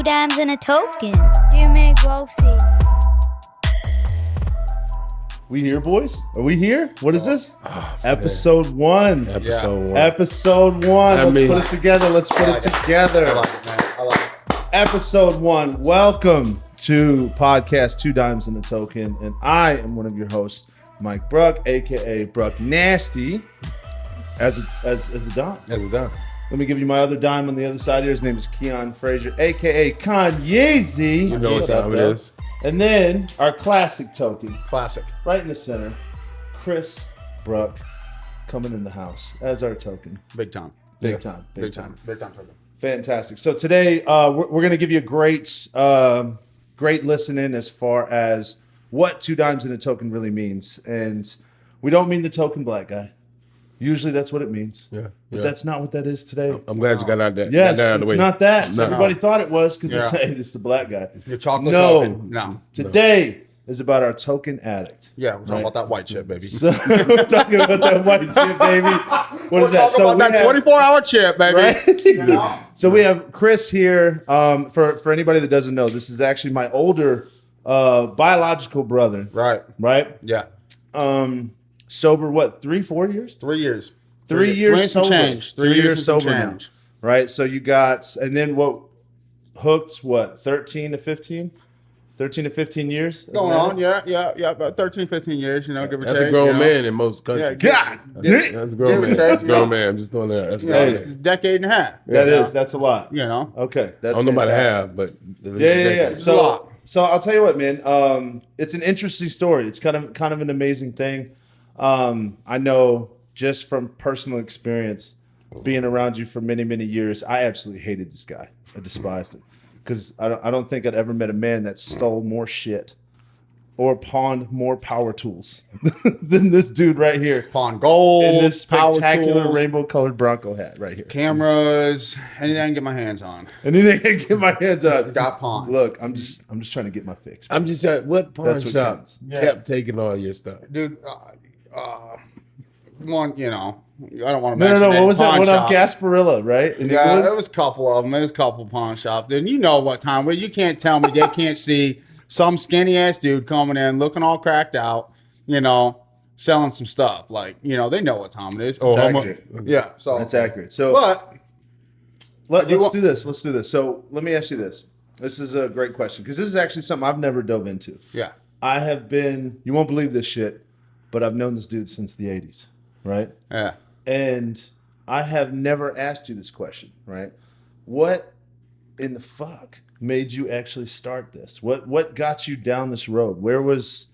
dimes and a token. Dear Meg Wolfsey. We here, boys? Are we here? What is this? Episode 1. Episode 1. Episode 1. Let's put it together. Let's put it together. I like it, man. I like it. Episode 1. Welcome to podcast Two Dimes and a Token. And I am one of your hosts, Mike Bruck, aka Bruck Nasty, as the Dime. As a dime. Let me give you my other dime on the other side here. His name is Keon Frazier, aka Kanyezy. You know what time it is. And then our classic token, Classic. right in the center, Chris Bruck, coming in the house as our token. Big time. Big time. Big time token. Fantastic. So today we're going to give you a great listen in as far as what Two Dimes and a Token really means. And we don't mean the token black guy. Usually that's what it means. Yeah. But that's not what that is today. I'm glad you got out there. Yes, got that out of the it's way. not that. So No. everybody thought it was because Yeah. they say this is the black guy. Your chocolate No. token. No. Today is about our token addict. Yeah, we're talking Right. about that white chip, baby. So we're talking about that white chip, baby. What is that? Talking about that 24-hour chip, baby. Right? You know? So we have Chris here. For anybody that doesn't know, this is actually my older biological brother. Right. Right? Yeah. Sober, what, 3-4 years? 3 years. 3 years and some sober. change. 3 years and some sober now. change. Right? So you got, and then what, hooked, what, 13 to 15? 13 to 15 years? Going on, yeah, about 13, 15 years, you know, give or take. That's a grown you know? man in most countries. Yeah, God That's a grown Give or man. take, That's a grown yeah. man. I'm just throwing that. That's a you know, grown it's a man. decade and a half. that's a lot. You know? Okay. I That's don't know about fantastic. half, but Yeah. a lot. So I'll tell you what, man. It's an interesting story. It's kind of an amazing thing. I know just from personal experience, being around you for many, many years, I absolutely hated this guy. I despised him because I don't think I'd ever met a man that stole more shit or pawned more power tools than this dude right here. Pawn gold, In this power spectacular tools, rainbow-colored Bronco hat right here. cameras, anything I can get my hands on. Anything I can get my hands on. Got pawned. Look, I'm just trying to get my fix. I'm just trying. What pawn That's what shop counts. kept taking all your stuff? Dude, one, you know, I don't want to No. mention What was that pawn one on shops. Gasparilla, right? In Yeah, England? it was a couple of them. It was a couple pawn shops. Dude, you know what time. Well, you can't tell me they can't see some skinny ass dude coming in, looking all cracked out, you know, selling some stuff. Like, you know, they know what time it is. That's how much? accurate. Yeah, so That's accurate. So But let's do this. Let's do this. So let me ask you this. This is a great question because this is actually something I've never dove into. yeah, I have been, you won't believe this shit, but I've known this dude since the 80s, right? yeah. And I have never asked you this question, right? What in the fuck made you actually start this? What got you down this road? Where was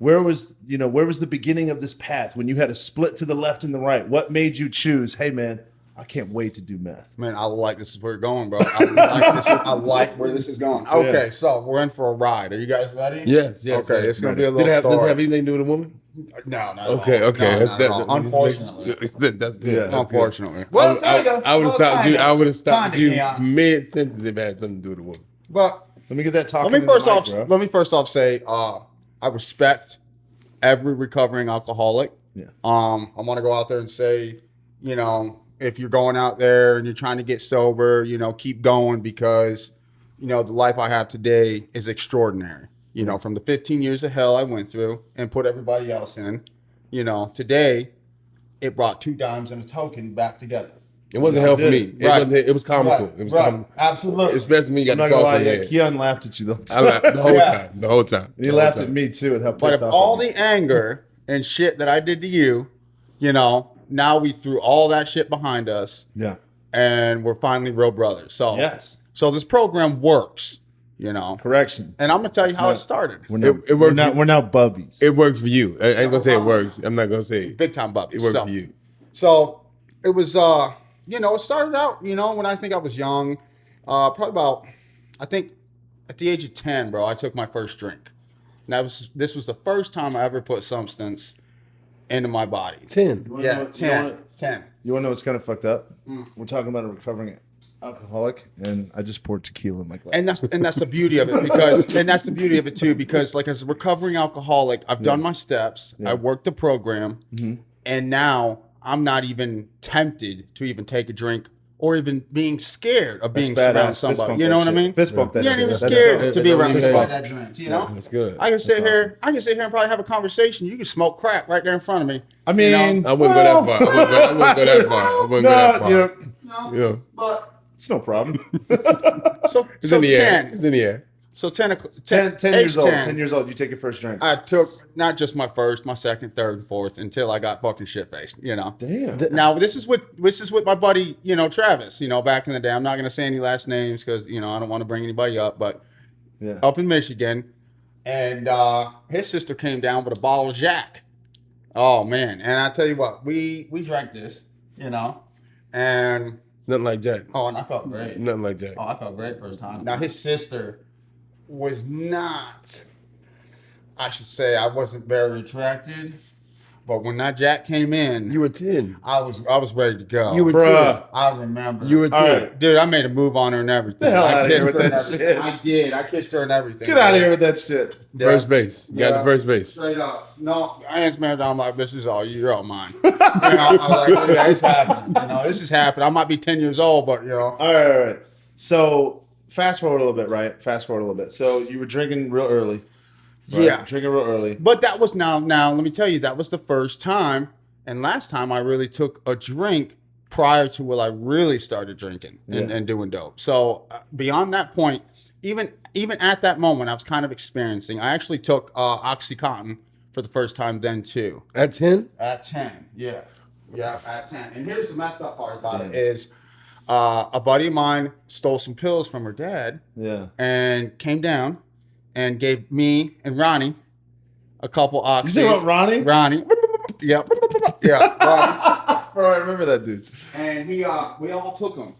the beginning of this path when you had a split to the left and the right? What made you choose, hey man, I can't wait to do meth? Man, I like this is where it's going, bro. I like where this is going. Okay, Yeah. so we're in for a ride. Are you guys ready? Yes. Okay, it's gonna be a Did little it have, does it story. have anything to do with a woman? No, no. Okay. No, That's not at all. Unfortunately. That's good. Yeah. That's Unfortunately. Good. Well, kinda. I would have stopped you. I would have stopped Kinda, you yeah. mid sentence if it had something to do with a woman. But Let me get that talking. let me first off say, say I respect every recovering alcoholic. Yeah. I want to go out there and say, you know, if you're going out there and you're trying to get sober, you know, keep going because, you know, the life I have today is extraordinary. You know, from the 15 years of hell I went through and put everybody else in, you know, today it brought Two Dimes and a Token back together. It wasn't hell for me. Right. It was comical. Right. It was Right. comical. Absolutely. Especially when you I'm got not the gonna cross lie, on your yeah, head. Keon laughed at you the whole I time. laughed the whole Yeah. time. The whole time. And he laughed at me too and how But pissed if off all I was. the anger and shit that I did to you, you know, now we threw all that shit behind us Yeah. and we're finally real brothers. So Yes. So this program works, you know. Correction. And I'm gonna tell you how not- it started. We're now, It worked. we're now bubbies. It worked for you. I ain't gonna say it works. I'm not gonna say it. Big time bubby. It worked So- for you. So it was you know, it started out, you know, when I think I was young, probably about I think at the age of 10, bro, I took my first drink. And this was the first time I ever put substance into my body. 10. Yeah, 10. You want to know what's kind of fucked up? Mm. We're talking about a recovering alcoholic, and I just poured tequila in my glass. And that's the beauty of it because like as a recovering alcoholic, I've done my steps, I worked the program, and now I'm not even tempted to even take a drink or even being scared of being Badass. around Fist somebody. bump You that know what I shit. mean? Fist bump that You ain't shit. even That's scared dope. to be around Fist somebody bump. that drinks. You know, That's good. I can sit here. I can sit here and probably have a conversation. You can smoke crack right there in front of me. I mean, I wouldn't go that far. I wouldn't go that far. I wouldn't go that far. No, No, Yeah. but it's no problem. so It's so in the air. 10. It's in the air. So 10, 10 age years old. 10, 10 years old. You take your first drink. I took not just my first, my second, third, and fourth until I got fucking shit faced. You know. Damn. Now this is with my buddy, Travis. Back in the day, I'm not gonna say any last names because I don't want to bring anybody up, but Yeah. up in Michigan, and his sister came down with a bottle of Jack. Oh man! And I tell you what, we drank this, and Nothing like Jack. and I felt great. Nothing like Jack. Oh, I felt great first time. Now his sister was not. I should say I wasn't very attracted, but when that Jack came in, You were 10. I was ready to go. You were Bruh. 10. I remember. You were 10. All right. Dude, I made a move on her and everything. The hell I outta here kissed with her and that everything. shit. I did. I kissed her and everything. Get out of here with that shit. Yeah. First base. You got Yeah. the first base. Straight up. No, I answered her. I'm like, this is all you. You're all mine. I was like, yeah, it's happening. This is happening. I might be 10 years old, but All right. So fast forward a little bit, right? Fast forward a little bit. So you were drinking real early. Right? Yeah. Drinking real early. But that was now. Let me tell you, that was the first time and last time I really took a drink prior to when I really started drinking and doing dope. So beyond that point, even at that moment, I was kind of experiencing. I actually took OxyContin for the first time then too. At 10? At 10, yeah, at 10. And here's the messed up part about it is a buddy of mine stole some pills from her dad. Yeah. And came down and gave me and Ronnie a couple oxys. You say what, Ronnie? Ronnie. Yeah. Yeah. Ronnie. Bro, I remember that dude. And we all took them.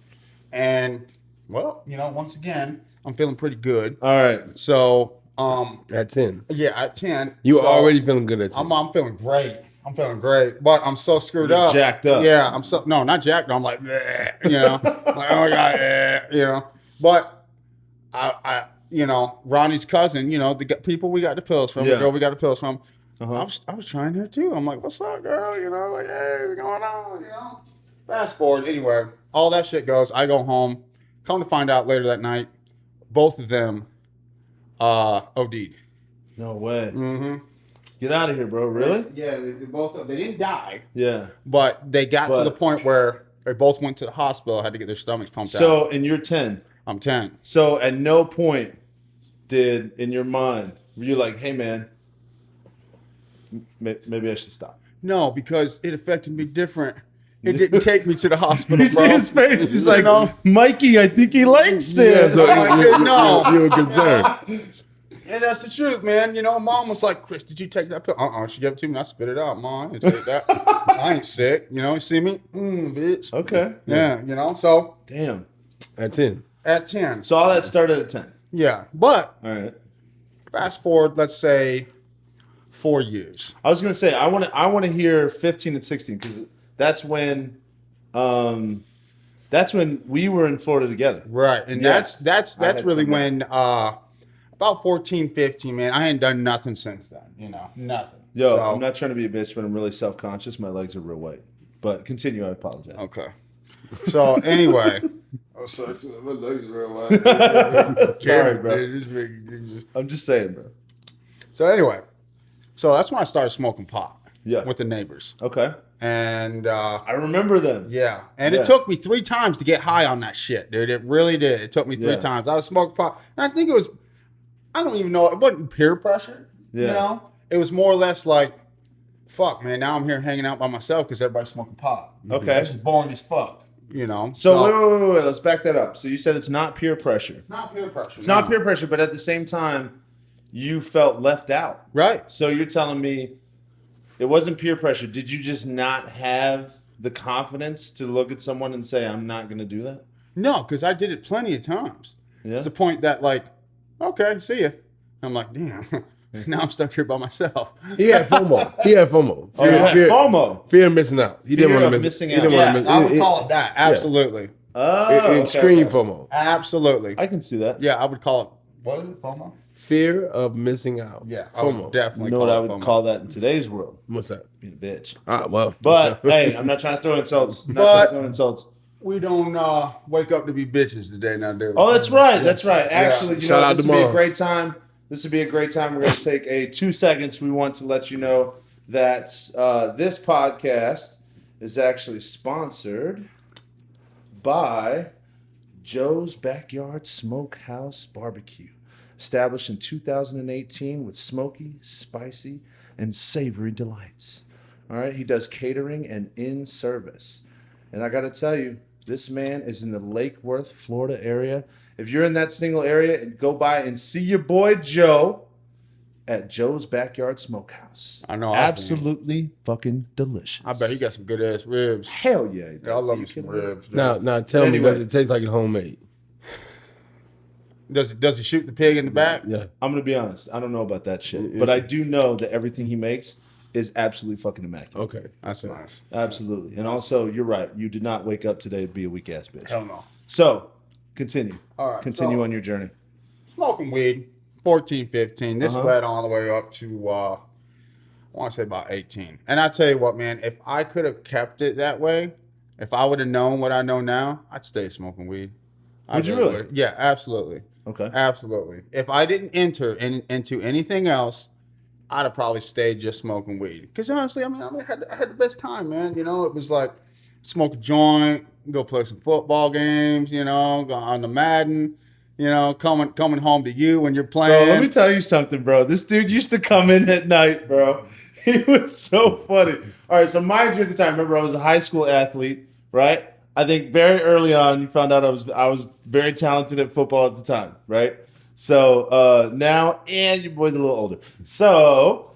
And well, once again, I'm feeling pretty good. All right. So, At 10. yeah, at 10. You were so already feeling good at 10. I'm feeling great. I'm feeling great, but I'm so screwed You're up. jacked up. Yeah, no, not jacked. I'm like, bleh, like, oh my god, But I, Ronnie's cousin, the people we got the pills from, Yeah. the girl we got the pills from. Uh-huh. I was trying her too. I'm like, what's up, girl? Like, hey, what's going on? Fast forward, anyway, all that shit goes. I go home. Come to find out later that night, both of them OD'd. No way. Mm-hmm. Get out of here, bro. Really? Yeah, they didn't die. Yeah. But they got to But- the point where they both went to the hospital, had to get their stomachs pumped out. So, and you're 10. I'm 10. So, at no point did, in your mind, were you like, hey, man, maybe I should stop? No, because it affected me different. It didn't take me to the hospital, You bro. see his face? He's You like, know? Mikey, I think he likes it. Yeah, so No. you were concerned. And that's the truth, man. Mom was like, Chris, did you take that pill? She gave it to me. I spit it out. Mom, I didn't take that. I ain't sick. You see me? Bitch. Okay. Yeah, so Damn. At 10. at 10. So, all that started at 10. Yeah. But All right. fast forward, let's say 4 years. I was gonna say I want to hear 15 and 16 because that's when we were in Florida together. Right. And Yeah. that's I had really come when about 14, 15, man, I hadn't done nothing since then, nothing. Yo, So- I'm not trying to be a bitch, but I'm really self-conscious. My legs are real white. But continue. I apologize. Okay. So anyway, Sorry, Sorry, bro. I'm just saying, bro. So that's when I started smoking pot. Yeah. With the neighbors. Okay. And I remember them. yeah. And Yeah. it took me 3 times to get high on that shit, dude. It really did. It took me 3 Yeah. times. I was smoking pot. And I think it was, I don't even know, it wasn't peer pressure. Yeah. It was more or less like, fuck, man, now I'm here hanging out by myself because everybody's smoking pot. Okay. It's just boring as fuck, So wait. Let's back that up. So you said it's not peer pressure. It's not peer pressure. It's not peer pressure, but at the same time, you felt left out. Right. So you're telling me it wasn't peer pressure. Did you just not have the confidence to look at someone and say, I'm not going to do that? No, because I did it plenty of times. Yeah. It's the point that, like, okay, see ya. I'm like, damn, now I'm stuck here by myself. He had FOMO. FOMO. Oh, you had FOMO. Fear of missing out. He didn't Fear want to of miss. missing He out. didn't want to Yeah, miss. I would call it that. Absolutely. Oh, Extreme okay. FOMO. Absolutely. I can see that. Yeah, I would call it, what is it, FOMO? Fear of missing out. Yeah, I would FOMO. definitely You know call what I it would FOMO. call that in today's world? What's that? Being a bitch. Well. But hey, I'm not trying to throw insults. Not But- trying to throw insults. We don't wake up to be bitches today, now, do we? Oh, that's right. That's right. Actually, you Shout know, out this to would be a Mom. great time. This would be a great time. We're going to take a 2 seconds. We want to let you know that this podcast is actually sponsored by Joe's Backyard Smokehouse Barbecue. Established in 2018 with smoky, spicy, and savory delights. All right, he does catering and in-service. And I got to tell you, this man is in the Lake Worth, Florida area. If you're in that single area, go by and see your boy Joe at Joe's Backyard Smokehouse. I know. Absolutely fucking delicious. I bet he got some good ass ribs. Hell yeah. He does. Yeah, I love You me some kidding ribs. dude. Now tell me, Anyway. does it taste like a homemade? Does he shoot the pig in the back? Yeah. I'm going to be honest. I don't know about that shit. But I do know that everything he makes is absolutely fucking immaculate. Okay. That's nice. Absolutely. And also, you're right. You did not wake up today to be a weak ass bitch. Hell no. So, continue. All right, Continue so- on your journey. Smoking weed, 14, 15. This Uh-huh. led all the way up to, I want to say about 18. And I tell you what, man, if I could have kept it that way, if I would have known what I know now, I'd stay smoking weed. Would you really? Yeah, absolutely. Okay. Absolutely. If I didn't enter into anything else, I'd have probably stayed just smoking weed. Because honestly, I had the best time, man. You know, it was like smoke a joint, go play some football games, you know, go on the Madden, you know, coming home to you when you're Bro, playing. let me tell you something, bro. This dude used to come in at night, bro. He was so funny. All right, so mind you, at the time, remember I was a high school athlete, right? I think very early on, you found out I was very talented at football at the time, right? So now, and your boy's a little older. So,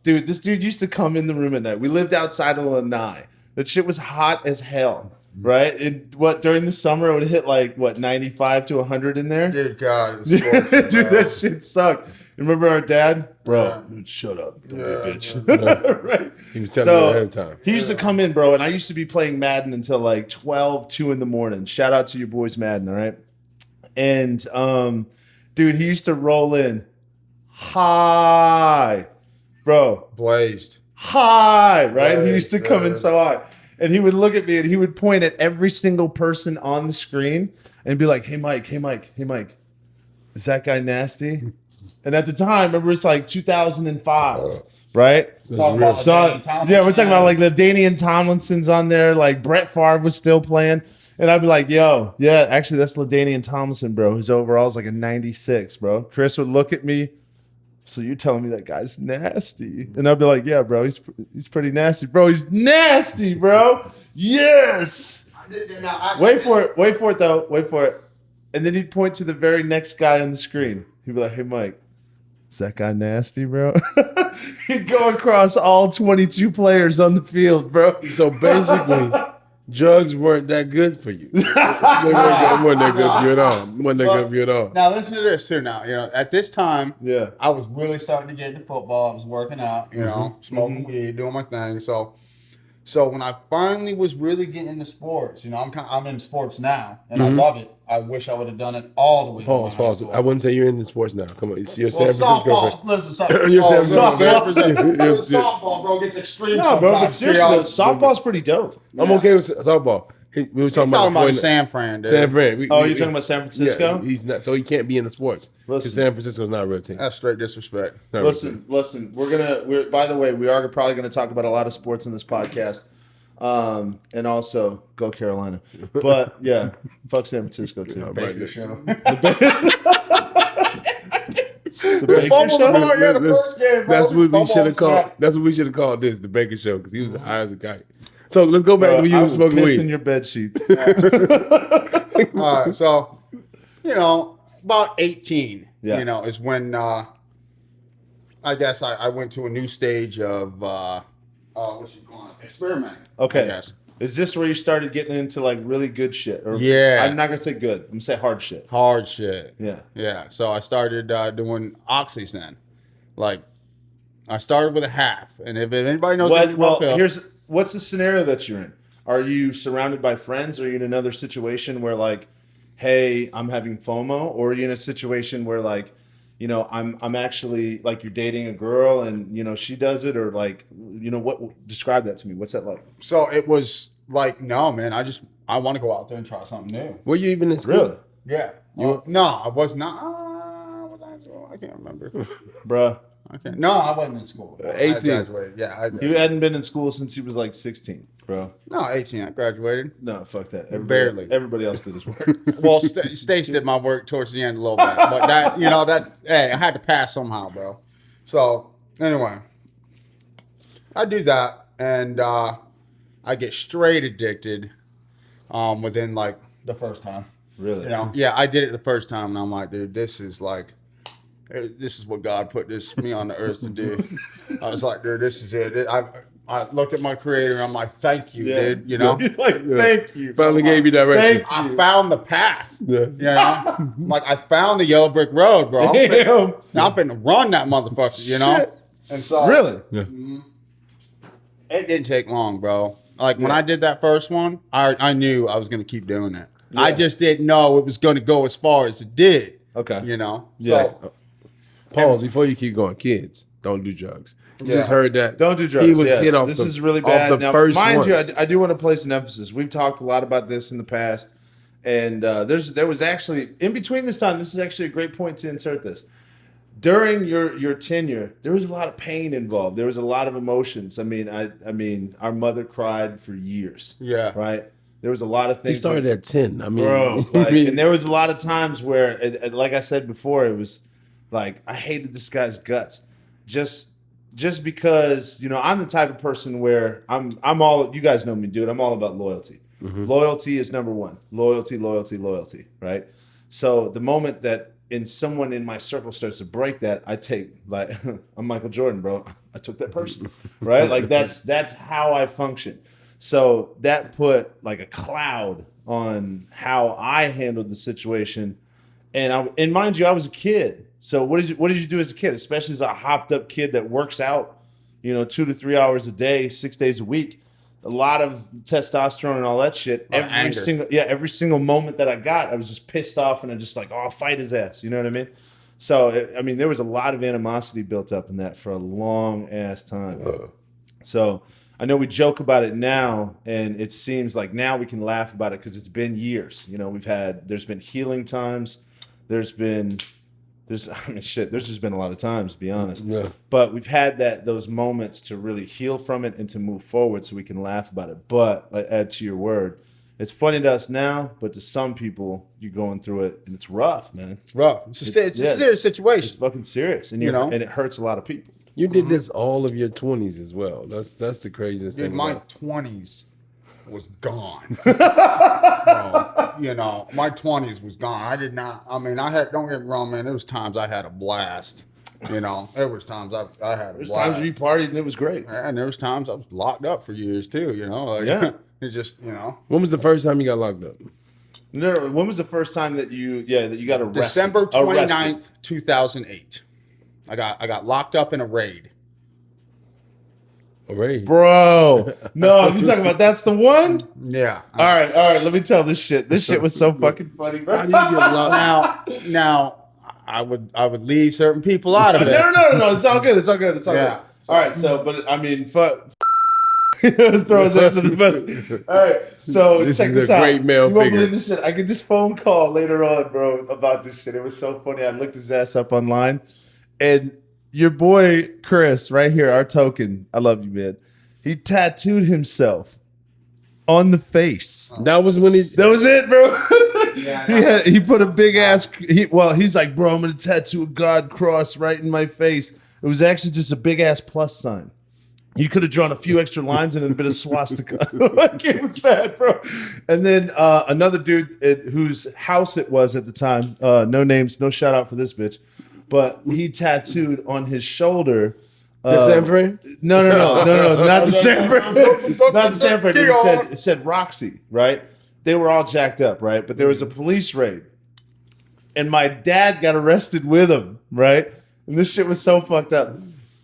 dude, this dude used to come in the room at night. We lived outside of Lanai. That shit was hot as hell, right? And during the summer, it would hit like 95 to 100 in there. Dude, God, it was Dude, scorching, bro. that shit sucked. Remember our dad? Bro, Yeah. dude, shut up. Don't be a Yeah, bitch. Right? He was telling me ahead of time. He used to come in, bro, and I used to be playing Madden until like 12, 2 in the morning. Shout out to your boys, Madden, all right? And, dude, he used to roll in high. Bro, Blazed. high, right? He used to Right, come in right. so high. And he would look at me and he would point at every single person on the screen and be like, hey, Mike, is that guy nasty? And at the time, remember, it's like 2005, right? Talking about So, LaDainian Tomlinson. yeah, we're talking about like LaDainian Tomlinson's on there, like Brett Favre was still playing. And I'd be like, yo, yeah, actually, that's LaDainian Tomlinson, bro. His overall's like a 96, bro. Chris would look at me. So you're telling me that guy's nasty? And I'd be like, yeah, bro, he's pretty nasty, bro. He's nasty, bro. Yes. Wait for it though. Wait for it. And then he'd point to the very next guy on the screen. He'd be like, hey, Mike, is that guy nasty, bro? He'd go across all 22 players on the field, bro. So basically, drugs weren't that good for you. They weren't that good for you at all. Wasn't that good for you at all. Now listen to this here. Now, you know, at this time, Yeah. I was really starting to get into football. I was working out, you know, smoking weed, doing my thing. So when I finally was really getting into sports, you know, I'm in sports now, and I love it. I wish I would have done it all the way. through high Pause. school. I wouldn't say you're in the sports now. Come on, you're Well, San Francisco. softball. Listen, You're San softball. Francisco. Softball, bro, gets extreme. No, bro, but sometimes. seriously, though, Periodically. softball's pretty dope. I'm okay with softball. We were talking Talking about before- San Fran, dude. San Fran. Oh, you're talking about San Francisco? Yeah, he's not. So he can't be in the sports because Listen. San Francisco's not a real team. That's straight disrespect. Not a real team. Listen. We're by the way, we are probably gonna talk about a lot of sports in this podcast. And also go Carolina. But yeah, fuck San Francisco too. Yeah, Baker right. show. The Baker Fumble the Show? ball, yeah, the That's- first game, bro. That's what we Fumble should have called. snap. That's what we should have called this, the Baker Show, because he was high as a kite. So let's go back to when you I were will smoking piss in weed. your bed sheets. All right, so you know, about 18, Yeah. you know, is when I guess I went to a new stage of what you call it, experimenting. I Okay. guess. Is this where you started getting into like really good shit? Or, Yeah. I'm not gonna say good. I'm gonna say hard shit. Hard shit. Yeah. Yeah. So I started doing oxys then. Like, I started with a half, and if anybody knows anything about pill, What's the scenario that you're in? Are you surrounded by friends? Are you in another situation where like, hey, I'm having FOMO, or are you in a situation where like, you know, I'm actually like you're dating a girl and you know she does it, or like, you know, what? Describe that to me. What's that like? so it was like, no, man. I want to go out there and try something new. Were you even in school? Really, Yeah. No, I was not. Was I in school? I can't remember. bro? I can't. No, I wasn't in school. 18. I graduated. Yeah, You hadn't been in school since he was like 16, bro. No, 18. I graduated. No, fuck that. Barely. Everybody else did his work. Well, Stace did my work towards the end a little bit, but hey, I had to pass somehow, bro. So anyway, I do that, and I get straight addicted within like the first time. Really? You know, yeah, I did it the first time, and I'm like, dude, this is what God put me on the earth to do. I was like, dude, this is it. I looked at my creator, and I'm like, thank you, dude. You know, You're like, thank you. Finally gave you direction. I found the path. Yeah. You know, I'm like, I found the yellow brick road, bro. Damn. Now I'm finna run that motherfucker, you know? Shit. And so Really? Yeah. it didn't take long, bro. Like when I did that first one, I knew I was gonna keep doing it. I just didn't know it was gonna go as far as it did. Okay. You know? Yeah. So, Pause before you keep going. Kids, don't do drugs. You just heard that. Don't do drugs. He was yes. hit off This the, is really off bad. the Now, first mind one. you, I do want to place an emphasis. We've talked a lot about this in the past, and there was actually in between this time. This is actually a great point to insert this. During your tenure, there was a lot of pain involved. There was a lot of emotions. I mean, our mother cried for years. Yeah. Right. There was a lot of He things. started at 10. I mean, Bro, I like, mean, and there was a lot of times where, like I said before, it was like I hated this guy's guts, just because I'm the type of person where I'm all, you guys know me, dude. I'm all about loyalty. Loyalty is number one. Loyalty, right? So the moment that someone in my circle starts to break that, I take like I'm Michael Jordan, bro. I took that person, right? Like that's how I function. So that put like a cloud on how I handled the situation. And mind you, I was a kid. So what did you do as a kid, especially as a hopped up kid that works out, 2 to 3 hours a day, 6 days a week, a lot of testosterone and all that shit. Every single moment that I got, I was just pissed off and I just like, I'll fight his ass. You know what I mean? So there was a lot of animosity built up in that for a long ass time. So I know we joke about it now, and it seems like now we can laugh about it because it's been years. There's been healing times. There's just been a lot of times, to be honest. Yeah. But we've had those moments to really heal from it and to move forward so we can laugh about it. But add to your word, it's funny to us now, but to some people, you're going through it, and it's rough, man. it's rough. It's a serious situation. It's fucking serious, and and it hurts a lot of people. you did this all of your 20s as well. That's the craziest Dude, thing. my about it. 20s was gone. Bro, my 20s was gone. I did not. I mean, don't get me wrong, man. There was times I had a blast. There was times I had a There's blast. times where you partied and it was great. And there was times I was locked up for years too. Yeah. It's just When was the first time you got locked up? No, when was the first time that you got arrested? December 29th, Arrested. 2008. I got locked up in a raid. A raid. Bro, no, you talking about that's the one? Yeah. All right, let me tell this shit. This shit was so fucking funny, bro. How do you get locked? Now, I would leave certain people out of it. No, it's all good. It's all good. Yeah. All right, so, but I mean, fuck. Throw his ass in the bus. All right, so This check is this a out. great male You won't figure. believe this shit. I get this phone call later on, bro, about this shit. It was so funny. I looked his ass up online, and your boy Chris, right here, our token. I love you, man. He tattooed himself on the face. That was when he. That was it, bro. Yeah, he put a big ass. He's like, bro, I'm gonna tattoo a God cross right in my face. It was actually just a big ass plus sign. You could have drawn a few extra lines and a bit of swastika. Like, it was bad, bro. And then another dude whose house it was at the time. No names, no shout out for this bitch. But he tattooed on his shoulder. The San Fran? No, not the San Fran. Not the San Fran. It said Roxy, right? They were all jacked up, right? But there was a police raid. And my dad got arrested with him, right? And this shit was so fucked up.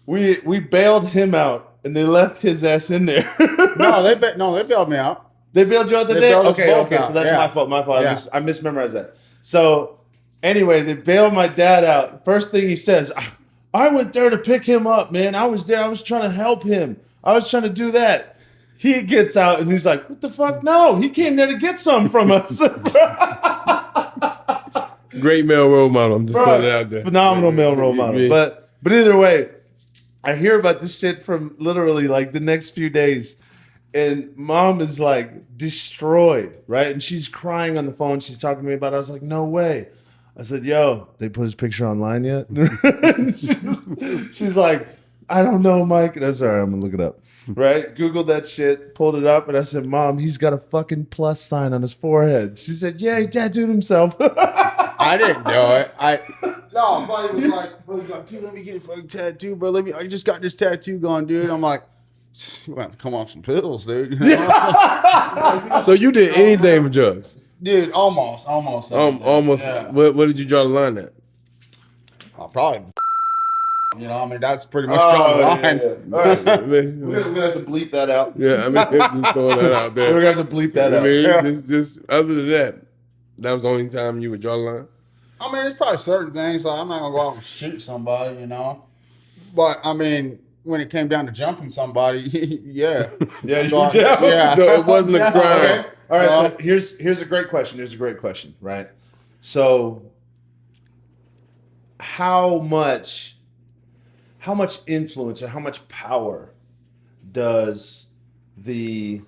We bailed him out, and they left his ass in there. No, they bailed me out. They bailed you out the They day? bailed us Okay, both out, so that's yeah. my fault. Yeah. I mismemorized that. So anyway, they bailed my dad out. First thing he says, I went there to pick him up, man. I was there. I was trying to help him. I was trying to do that. He gets out and he's like, what the fuck? No, he came there to get some from us. Great male role model. I'm just throwing it out there. Phenomenal male role model. Yeah. But either way, I hear about this shit from literally like the next few days. And mom is like destroyed, right? And she's crying on the phone. She's talking to me about it. I was like, no way. I said, yo, they put his picture online yet? she's like, I don't know, Mike. And I said, all right, I'm going to look it up. Right? Googled that shit, pulled it up. And I said, Mom, he's got a fucking plus sign on his forehead. She said, yeah, he tattooed himself. I didn't know it. No, buddy was like, dude, let me get a fucking tattoo, bro. I just got this tattoo going, dude. I'm like, you have to come off some pills, dude. You know? So you did anything for drugs? Dude, almost. Almost. Yeah. What did you draw the line at? I'll probably, you know, I mean, that's pretty much drawing the line. Yeah. All right. We're going to have to bleep that out. Yeah, I mean, just throwing that out there. We're going to have to bleep that I out. mean, just other than that was the only time you would draw the line? I mean, there's probably certain things, like I'm not going to go out and shoot somebody, you know. But, I mean, when it came down to jumping somebody, yeah. Yeah, you So, did. yeah. So it wasn't a crime. Okay. All right, so here's a great question. Right? So how much influence or how much power does I'm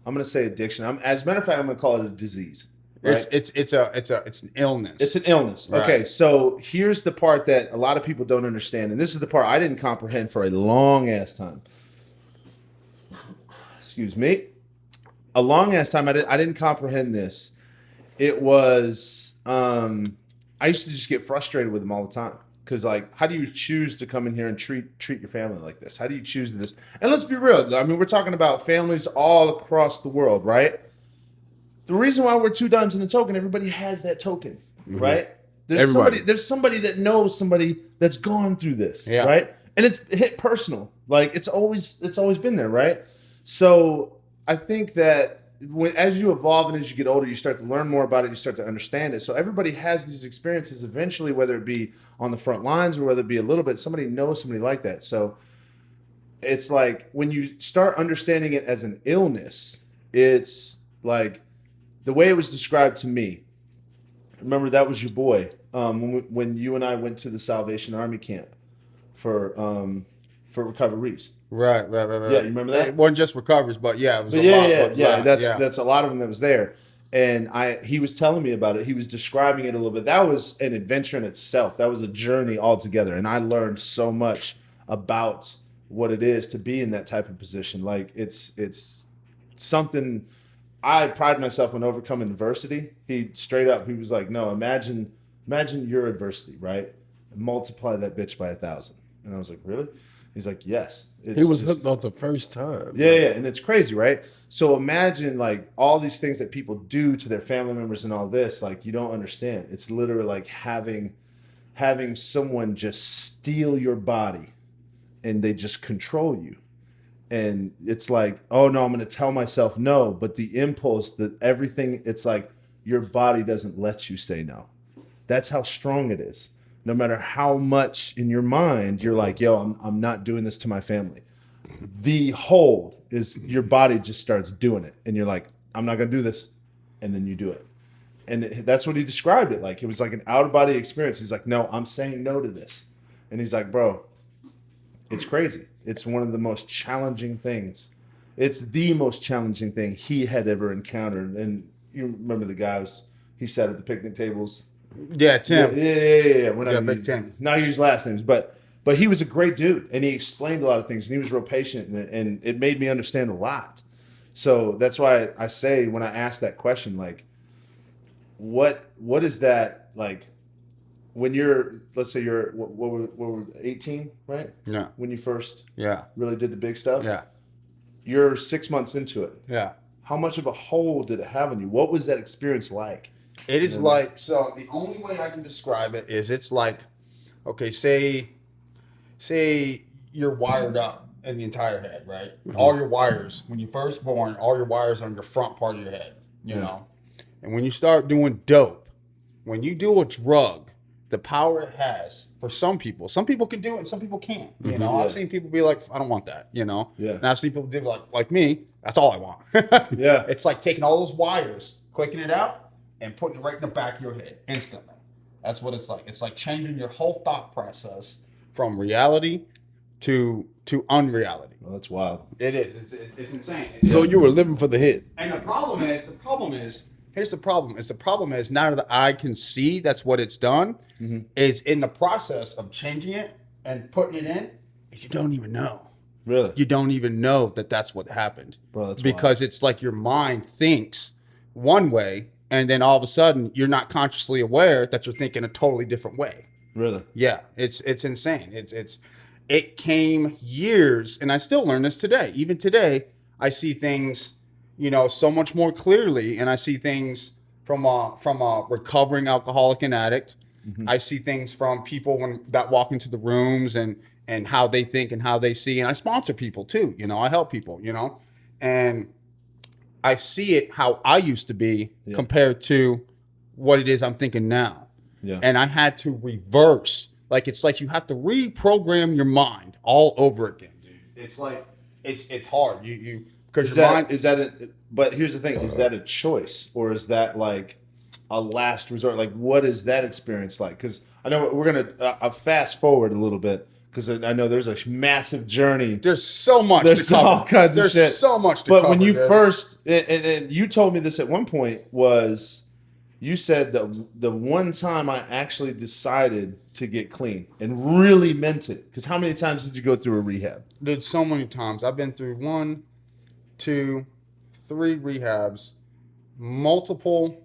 going to say addiction. As a matter of fact, I'm going to call it a disease. Right? It's an illness. It's an illness. Right. Okay, so here's the part that a lot of people don't understand, and this is the part I didn't comprehend for a long ass time. Excuse me. A long ass time I didn't comprehend this. It was I used to just get frustrated with them all the time. Because, like, how do you choose to come in here and treat your family like this? How do you choose this? And let's be real. I mean, we're talking about families all across the world, right? The reason why we're two dimes in a token, everybody has that token, right? There's somebody that knows somebody that's gone through this, right? And it's hit personal. Like, it's always been there, right? So I think that as you evolve and as you get older, you start to learn more about it. You start to understand it. So everybody has these experiences eventually, whether it be on the front lines or whether it be a little bit, somebody knows somebody like that. So it's like when you start understanding it as an illness, it's like the way it was described to me. Remember, that was your boy when you and I went to the Salvation Army camp for recoveries. Right. Yeah, you remember that? It wasn't just recovers, but yeah, it was That's a lot of them that was there. And he was telling me about it. He was describing it a little bit. That was an adventure in itself. That was a journey altogether. And I learned so much about what it is to be in that type of position. Like it's something. I pride myself on overcoming adversity. He was like, no, imagine your adversity, right? And multiply that bitch by 1,000. And I was like, really? He's like, yes. He was hooked off the first time. Yeah, and it's crazy, right? So imagine like all these things that people do to their family members and all this, like you don't understand. It's literally like having someone just steal your body and they just control you. And it's like, oh no, I'm going to tell myself no. But the impulse, that everything, it's like your body doesn't let you say no. That's how strong it is. No matter how much in your mind you're like, yo, I'm not doing this to my family. The hold is your body just starts doing it. And you're like, I'm not going to do this. And then you do it. And that's what he described it like. It was like an out-of-body experience. He's like, no, I'm saying no to this. And he's like, bro, it's crazy. It's one of the most challenging things. It's the most challenging thing he had ever encountered. And you remember the guys he sat at the picnic tables. Yeah, Tim. Yeah. We're not Big Tim. Not use last names, but he was a great dude, and he explained a lot of things, and he was real patient, and it made me understand a lot. So that's why I say when I ask that question, like, what is that like? When you're, let's say you're what were 18, right? Yeah. When you first Yeah. really did the big stuff. Yeah. You're 6 months into it. Yeah. How much of a hold did it have on you? What was that experience like? It is like, so the only way I can describe it is it's like, okay, say you're wired up in the entire head, right? Mm-hmm. All your wires, when you're first born, all your wires are on your front part of your head, you know? And when you start doing dope, when you do a drug the power it has for some people. Some people can do it and some people can't. You know, I've seen people be like, I don't want that, you know? Yeah. And I've seen people do like me, that's all I want. Yeah. It's like taking all those wires, clicking it out, and putting it right in the back of your head instantly. That's what it's like. It's like changing your whole thought process from reality to unreality. Well, that's wild. It is. It's insane. So you were living for the hit. And the problem is, here's the problem. The problem is now that I can see that's what it's done, is in the process of changing it and putting it in, you don't even know. Really? You don't even know that that's what happened. Bro, that's because it's like your mind thinks one way, and then all of a sudden you're not consciously aware that you're thinking a totally different way. Really? Yeah, it's insane. It came years, and I still learn this today. Even today, I see things, you know, so much more clearly, and I see things from a recovering alcoholic and addict. I see things from people that walk into the rooms and how they think and how they see. And I sponsor people too, you know, I help people, you know, and I see it how I used to be compared to what it is I'm thinking now. Yeah. And I had to reverse. Like, it's like you have to reprogram your mind all over again, dude. It's like, it's hard. Because your mind. But here's the thing: is that a choice, or is that like a last resort? Like, what is that experience like? Because I know we're gonna fast forward a little bit, because I know there's a massive journey. There's so much. There's to cover. all kinds of shit. There's so much to but cover. when you dude. first, and you told me this at one point, was you said that the one time I actually decided to get clean and really meant it. Because how many times did you go through a rehab? Dude, so many times. I've been through 1, 2, 3 rehabs, multiple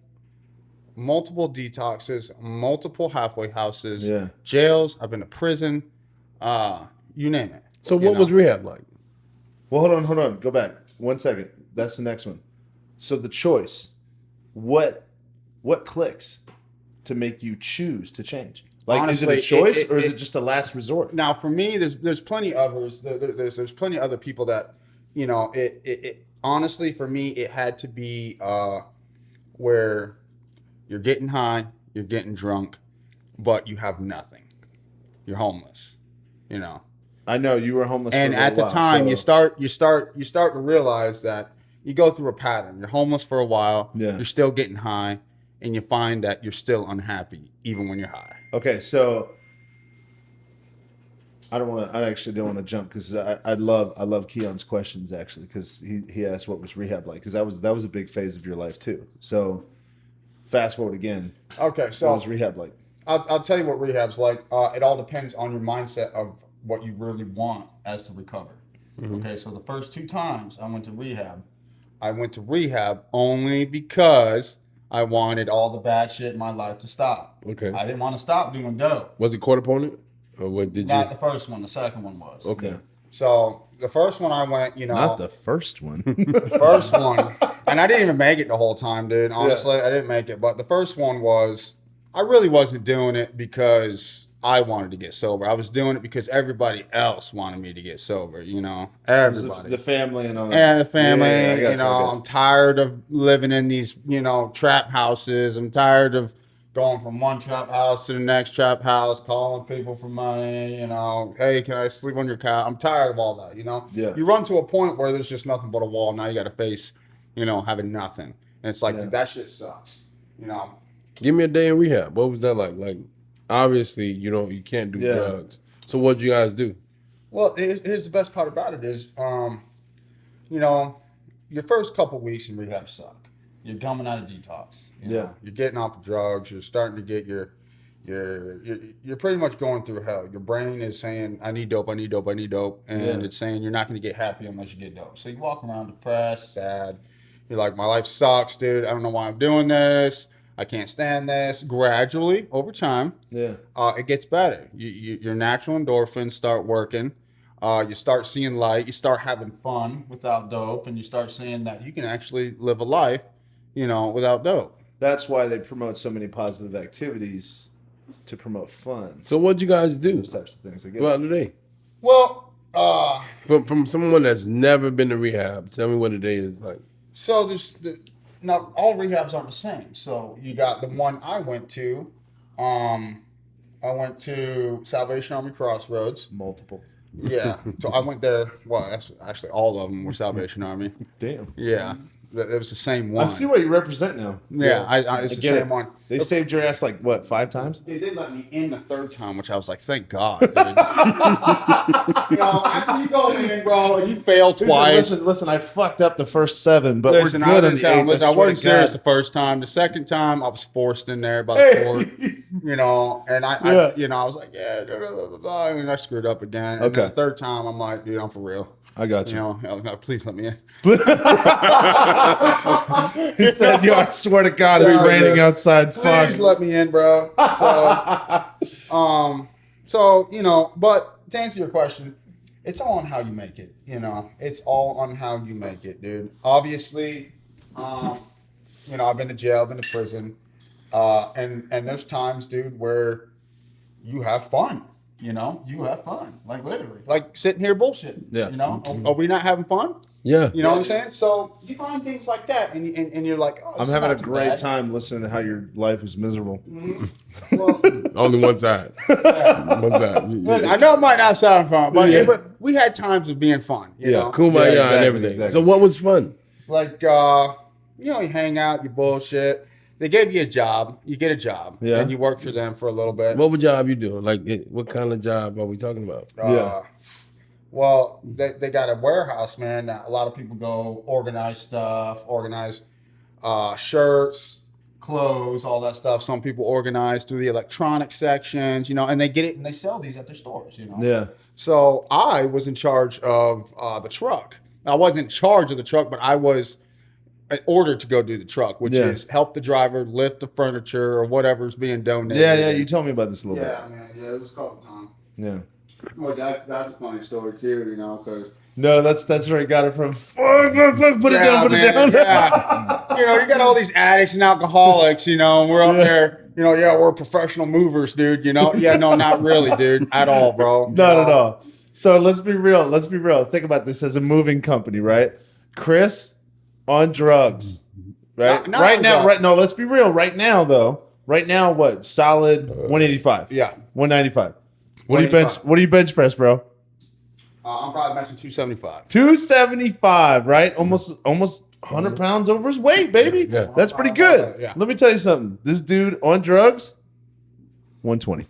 detoxes, multiple halfway houses, jails. I've been to prison, you name it. So what was rehab like? Well, hold on. Go back 1 second. That's the next one. So the choice, what clicks to make you choose to change? Like, Honestly, is it a choice or is it just a last resort? Now, for me, there's plenty of others. There's plenty of other people that, you know, it honestly, for me, it had to be where you're getting high, you're getting drunk, but you have nothing. You're homeless, you know. I know you were homeless. And for a at the while, time, so- you start to realize that you go through a pattern. You're homeless for a while. Yeah. You're still getting high, and you find that you're still unhappy even when you're high. Okay, so I actually don't want to jump, because I love Keon's questions, actually, because he asked what was rehab like, because that was a big phase of your life too. So fast forward again. Okay, so What was rehab like? I'll tell you what rehab's like. It all depends on your mindset of what you really want as to recover. Okay, so the first 2 times I went to rehab only because I wanted all the bad shit in my life to stop. Okay. I didn't want to stop doing dope. Was it court opponent? Or what did Not you? the first one. The second one was. Okay. So the first one I went, you know. Not the first one. The first one. And I didn't even make it the whole time, dude. Honestly, I didn't make it. But the first one was, I really wasn't doing it because I wanted to get sober. I was doing it because everybody else wanted me to get sober, you know. Everybody. the family and all that. And the family, Yeah, I got you know, I got I'm tired of living in these, you know, trap houses. I'm tired of going from one trap house to the next trap house, calling people for money, you know, hey, can I sleep on your couch? I'm tired of all that, you know? Yeah. You run to a point where there's just nothing but a wall. Now you got to face, you know, having nothing. And it's like, dude, that shit sucks, you know? Give me a day in rehab. What was that like? Like, obviously, you can't do drugs. So what'd you guys do? Well, here's the best part about it is, you know, your first couple weeks in rehab suck. You're coming out of detox. You know? You're getting off of drugs. You're starting to get you're pretty much going through hell. Your brain is saying, I need dope, I need dope, I need dope. And it's saying you're not going to get happy unless you get dope. So you walk around depressed, sad. You're like, my life sucks, dude. I don't know why I'm doing this. I can't stand this. Gradually, over time, it gets better. Your natural endorphins start working. You start seeing light. You start having fun without dope, and you start seeing that you can actually live a life, you know, without dope. That's why they promote so many positive activities, to promote fun. So what'd you guys do Those types of things. I guess. throughout the day? Well, From someone that's never been to rehab, tell me what a day is like. so not all rehabs aren't the same. So you got the one I went to. I went to Salvation Army Crossroads. Multiple. Yeah. So I went there. Well, that's actually all of them were Salvation Army. Damn. Yeah. It was the same one. I see what you represent now. Yeah, it's the get same it. one. They saved your ass like what, 5 times? They did let me in the third time, which I was like, thank God, dude. After you go in, bro, and you fail twice. Listen, I fucked up the first 7, but Listen, we're good on the 8th. listen, I swear wasn't to serious God. the first time. The second time, I was forced in there by the court. And I was like, yeah, blah, blah, blah, blah, and I screwed up again. And Okay. then the third time, I'm like, dude, I'm for real. I got you. Please let me in. He said, "Yo, I swear to God, it's Yeah, raining dude. outside. Fuck." Please let me in, bro. But to answer your question, it's all on how you make it. It's all on how you make it, dude. Obviously, I've been to jail, been to prison, and there's times, dude, where you have fun. You have fun, like literally, like sitting here bullshitting. Yeah. Are we not having fun? Yeah. You know what I'm saying? So you find things like that, and you're like, oh, I'm it's having a not too great bad. time listening to how your life is miserable. Well, Only one side. One side. look, I know it might not sound fun, but, Yeah. but we had times of being fun. You know? Kumbaya Yeah, exactly, and everything. exactly. So what was fun? Like, you hang out, you bullshit. They gave you a job. You get a job. Yeah. And you work for them for a little bit. What job you doing? Like, what kind of job are we talking about? Yeah. Well, they got a warehouse, man. That a lot of people go organize stuff, organize shirts, clothes, all that stuff. Some people organize through the electronic sections, and they get it and they sell these at their stores, Yeah. So I was in charge of the truck. I wasn't in charge of the truck, but I was ordered to go do the truck, which Yeah. is help the driver lift the furniture or whatever's being donated. Yeah. You told me about this a little Yeah, man. Yeah, it was a couple times. bit. Yeah. Well, that's a funny story too, because No, that's where I got it from. Fuck, put it down, put it down. Yeah. You got all these addicts and alcoholics, and we're up there, we're professional movers, dude, Yeah, no, not really, dude, at all, bro. Not at all. So let's be real. Think about this as a moving company, right? Chris on drugs, right? Not right on now, drugs. right? No, let's be real. Right now, though. Right now, what? Solid 185. Yeah. 195. What do you bench? 185. What do you bench press, bro? I'm probably matching 275. 275, right? Almost 100 pounds over his weight, baby. Yeah. That's pretty good. Yeah. Let me tell you something. This dude on drugs, 120.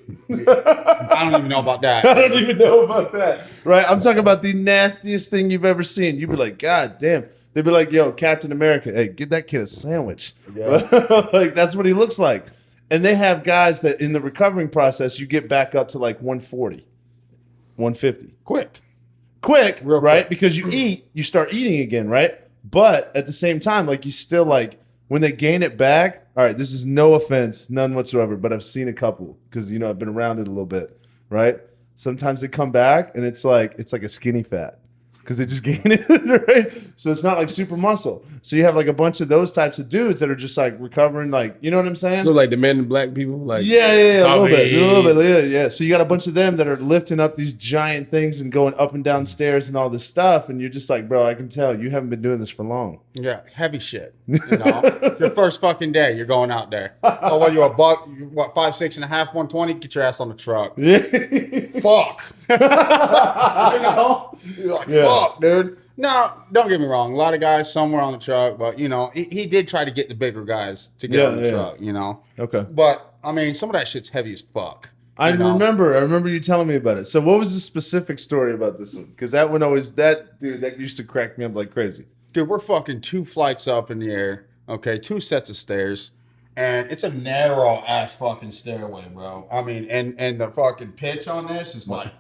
I don't even know about that. I don't even know about that. Right? I'm talking about the nastiest thing you've ever seen. You'd be like, God damn. They'd be like, yo, Captain America, hey, get that kid a sandwich. Yeah. Like, that's what he looks like. And they have guys that in the recovering process, you get back up to like 140, 150. Quick. Quick, Real right? quick. Because you start eating again, right? But at the same time, like you still like, when they gain it back, all right, this is no offense, none whatsoever, but I've seen a couple because, I've been around it a little bit, right? Sometimes they come back and it's like a skinny fat because they just gain it, right? So it's not like super muscle. So you have like a bunch of those types of dudes that are just like recovering, like, you know what I'm saying? So like the men and black people, like Yeah, a little coffee. bit, yeah. So you got a bunch of them that are lifting up these giant things and going up and down stairs and all this stuff, and you're just like, bro, I can tell you haven't been doing this for long. Yeah, heavy shit. Your first fucking day, you're going out there. Oh, what, you a buck? You, what, 5'6" and a half, 120? Get your ass on the truck. Yeah, Fuck. You're like, Yeah. fuck, dude. No, don't get me wrong. A lot of guys somewhere on the truck, but he did try to get the bigger guys to get on the truck. Okay. But I mean, some of that shit's heavy as fuck. I remember you telling me about it. So what was the specific story about this one? Because that one always, that used to crack me up like crazy. Dude, we're fucking 2 flights up in the air. Okay, 2 sets of stairs. And it's a narrow ass fucking stairway, bro. I mean, and the fucking pitch on this is like